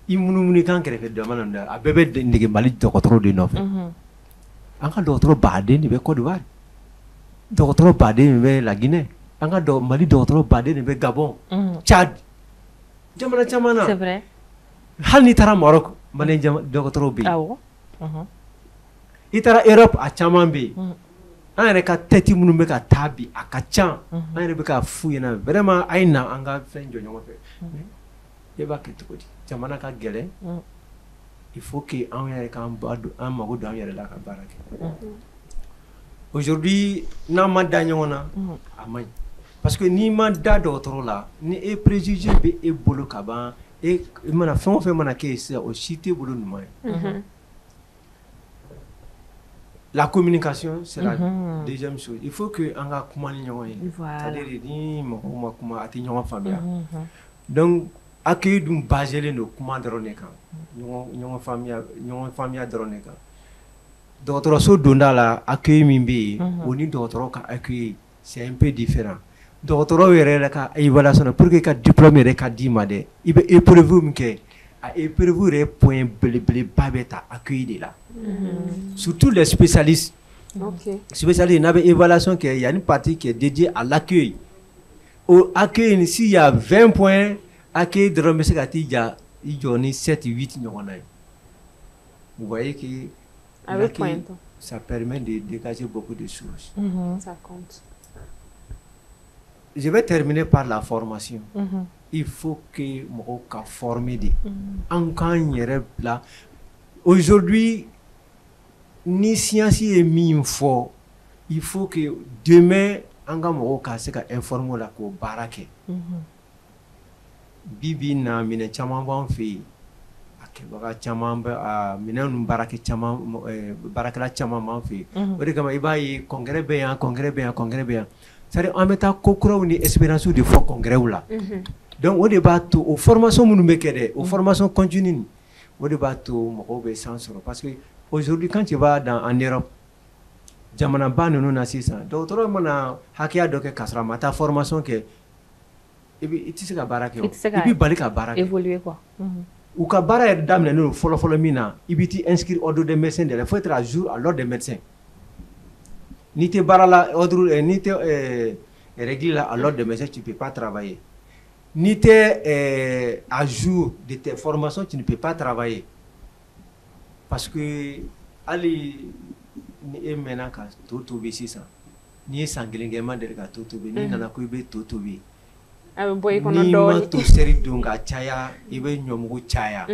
Il m'a quand quelqu'un demande à bébé de Mali de contrôle de neuf. Encore d'autres badés de Côte d'Ivoire. D'autres badés de la Guinée. Encore Mali d'autres badés de Gabon. Tchad. C'est vrai. Hal ni tara Maroc mané docteur bi. Ah oui. Itara Europe a chaman bi. An yɛrɛ ka tête minnu bɛ ka taa bi a ka ca. An yɛrɛ bɛ ka fu ɲɛna vraiment a ye na an ka fɛn jɔ ɲɔgɔn fɛ. E b'a kɛ cogo di? Jamana ka gɛlɛn. Il faut que an yɛrɛ k'an mago don an yɛrɛ la ka baara kɛ. Aujourd'hui n'an ma da ɲɔgɔn na a man ɲi. Parce que ni ma da dɔgɔtɔrɔ la ni e préjugé bɛ e bolo ka ban e mana fɛn o fɛn mana kɛ sisan o si tɛ bolo ɲuman ye. La communication c'est la deuxième chose. Il faut que an ka kuma ni ɲɔgɔn ye. C'est-à-dire ni mɔgɔw ma kuma a tɛ ɲɔgɔn faamuya. Donc accueil dun baselen don kuma dɔrɔn de kan. Ɲɔgɔn faamuya dɔrɔn de kan. Dɔgɔtɔrɔso donda la accueil min bɛ yen o ni dɔgɔtɔrɔ ka accueil c'est un peu différent. Docteur yɛrɛ ka évaluation pour que ka diplôme yɛrɛ ka di ma dɛ i bɛ épreuve min kɛ a épreuve yɛrɛ point belebeleba bɛ ta accueil de la surtout les spécialistes. Spécialistes n'a bɛ évaluation kɛ il y a une partie qui est dédiée à l'accueil. Au accueil s'il y a 20 points accueil dɔrɔn bɛ se ka t'i jɔ ni 7 8 ɲɔgɔn na ye. Vous voyez que l'accueil ça permet de dégager beaucoup de choses. Ça compte. Je vais terminer par la formation. Il faut que moi ka former de. En quand là aujourd'hui ni science est mis fort. Il faut que demain anga mo ka se ka informer la ko barake. Bibi na mine chama ban fi akeba chama ba mine nu barake chama barakala chama man fi. Odi kama ibai congrès be yan. C'est-à-dire on met à kokuraw ni espérance de fort congrès là. Donc au débat tout aux formations nous mettons aux formations continues au débat tout mo be sens parce que aujourd'hui quand tu vas en Europe jamana ba nous na sisa docteur mana hakia doke kasra mata formation que et puis tu sais ka baraka et puis balika baraka évoluer quoi ou ka bara damne no follow mina ibiti inscrire ordre de médecin de faut être à jour à l'ordre des médecins. Ni te barala ordre ni te règle à l'ordre de médecin tu peux pas travailler. Ni te à jour de tes formations tu ne peux pas travailler. Parce que ali ni e mena ka to be sisa. Ni sanglingema de ka to be ni nana ko be to be. Boy kono do ni to seri dunga chaya ibe nyomugo chaya.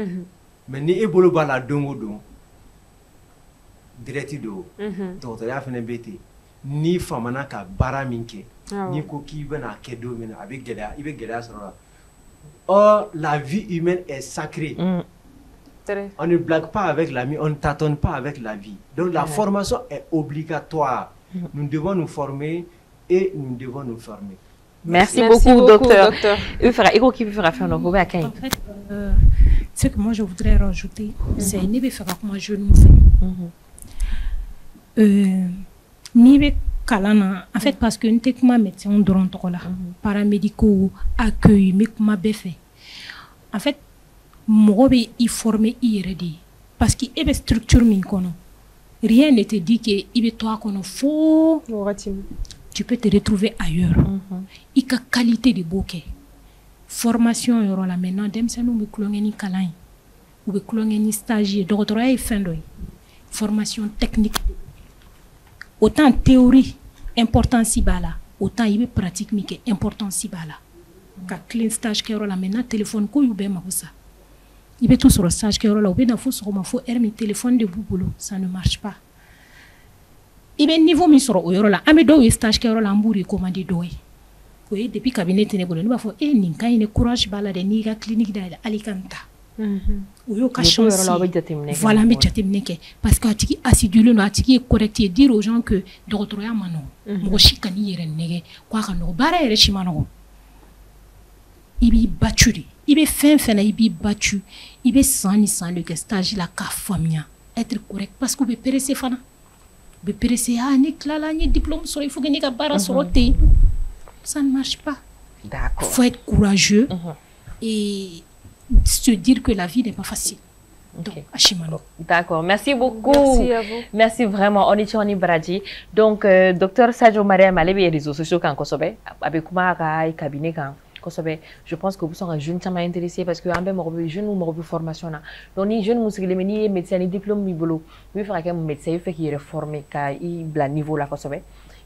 Mais ni e bolo bala dongo don. Direct do. Donc ya fene beti. Ni famana ka bara minke. Ni ko ki bena ke do mina avec gela ibe gela sora. Or la vie humaine est sacrée. On ne blague pas avec la vie, on ne tâtonne pas avec la vie. Donc la formation est obligatoire. Nous devons nous former et nous devons nous former. Merci beaucoup, docteur. En fait, ce que moi je voudrais rajouter, c'est ne faire comme je nous fais. Ni kalana en fait parce que nous sommes médecins paramédicaux accueil mais comment fait en fait mɔgɔ bɛ i former i yɛrɛ de ye parce que e bɛ structure min kɔnɔ rien ne te dit que i bɛ to a kɔnɔ fo tu peux te retrouver ailleurs i ka qualité de b'o kɛ formation yɔrɔ la maintenant denmisɛnninw bɛ kulonkɛ ni kalan ye u bɛ kulonkɛ ni stage ye dɔgɔtɔrɔya ye fɛn dɔ ye formation technique autant théorie importance b'a la autant i bɛ pratique min kɛ importance b'a la ka clean stage kɛyɔrɔ la maintenant téléphone ko y'u bɛɛ mago sa i bɛ to sɔrɔ stage kɛyɔrɔ la u bɛ na fo sɔgɔma fo heure min téléphone de b'u bolo ça ne marche pas i bɛ niveau min sɔrɔ o yɔrɔ la an bɛ dɔw ye stage kɛyɔrɔ la an b'u recommander dɔw ye o ye depuis kabini ne tɛ ne bolo ne b'a fɔ nin ka ɲi ne courage b'a la dɛ n'i ka clinique dayɛlɛ hali ka n ta o y'o ka chance ye voilà an bɛ jateminɛ kɛ parce que a tigi assidulen don a tigi ye correct ye dire aux gens que dɔgɔtɔrɔya ma nɔgɔn mɔgɔ si ka n'i yɛrɛ nɛgɛ k'a ka nɔgɔn baara yɛrɛ si ma nɔgɔn i b'i battu de i bɛ fɛn fɛn na i b'i battu i bɛ san ni san de kɛ stage la k'a faamuya être correct parce que u bɛ pressé fana u bɛ pressé ne tilala n ye diplôme sɔrɔ il faut que ne ka baara sɔrɔ ten ça ne marche pas. D'accord. Faut être courageux et se dire que la vie n'est pas facile. Donc, d'accord, merci beaucoup. Merci à vous. Merci vraiment. Onichoni Bradji. Donc, docteur Sadio Mariam a les réseaux sociaux quand Kosobe, avec Kumara cabinet quand Kosobe. Je pense que vous serez un jeune qui m'a intéressé parce que un peu jeune ou une formation là. Donc, les jeunes musclés, les médecins, les diplômes, les boulots. Il faut que médecin il fait qu'il est formé, qu'il bla niveau là Kosobe.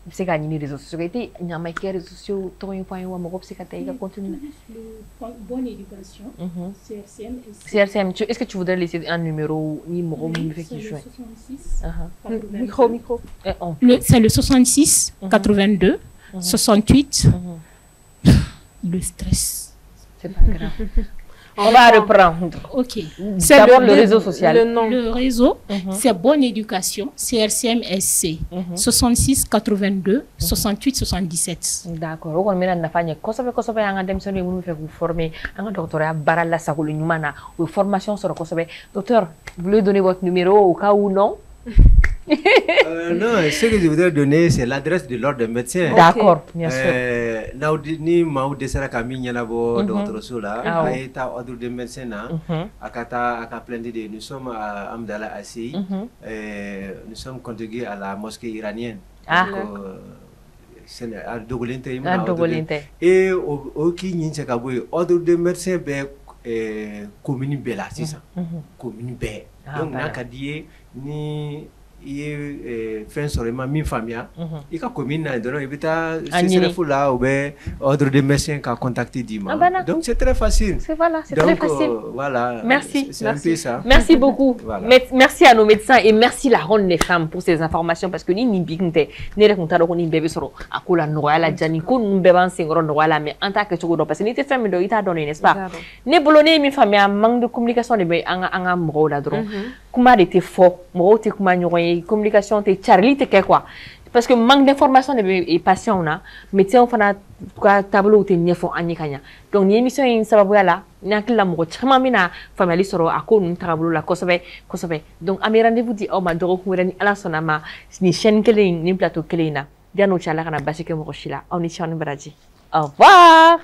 Il sait qu'il y a des réseaux sociaux. Il y a des réseaux sociaux. Il y a des continue. Bonne éducation. CRCM. Est-ce que tu voudrais laisser un numéro qui joue? Micro. C'est le 66 82 68. Le stress. C'est pas grave. On va reprendre. Ok. C'est d'abord le réseau social. Le réseau, c'est Bonne Éducation, CRCMSC, 66 82 68 77. D'accord. On va faire Kosobe anga demsoni munu fait vous former anga doctorat barala sakulu nyumana ou formation sur Kosobe. Docteur, vous voulez donner votre numéro au cas où non? Non, ce que je voudrais donner, c'est l'adresse de l'ordre des médecins. D'accord, bien sûr. Naudini Maou Desara Camille Yanabo, Docteur Sola, Aïta, ordre des médecins, Akata, Akaplendi, nous sommes à Amdala Assi, nous sommes conjugués à la mosquée iranienne. C'est à Dogolinte. Et au Kinyinsakaboui, ordre des médecins, commune Bella, c'est ça. Commune B. Donc, Nakadié, ni fin sur les mamie famille et quand commune il faut là ordre de médecin qui a contacté Dima donc c'est très facile c'est très facile voilà merci c'est un peu ça merci beaucoup merci à nos médecins et merci la ronde des femmes pour ces informations parce que ni biginte ni raconta ko ni bébé soro akula noyala jani ko bébé singoro noyala mais en tant que tu parce que ni te femme do ita donné n'est-ce pas ne bolone mi famille manque de communication de be anga mo la dron kuma de te fort mo te kuma nyoy communication te Charlie te quoi parce que manque d'information de patients na médecin fana ka tableau te nyefo anyikanya donc ni émission in sababu yala nyakila mo chama mina family soro akonu tableau la Kosobe donc ami rendez-vous di o ma doro ko reni ala sonama ni chaîne kele ni plateau kele na diano chala kana basike mo shila oni chani Bradji au revoir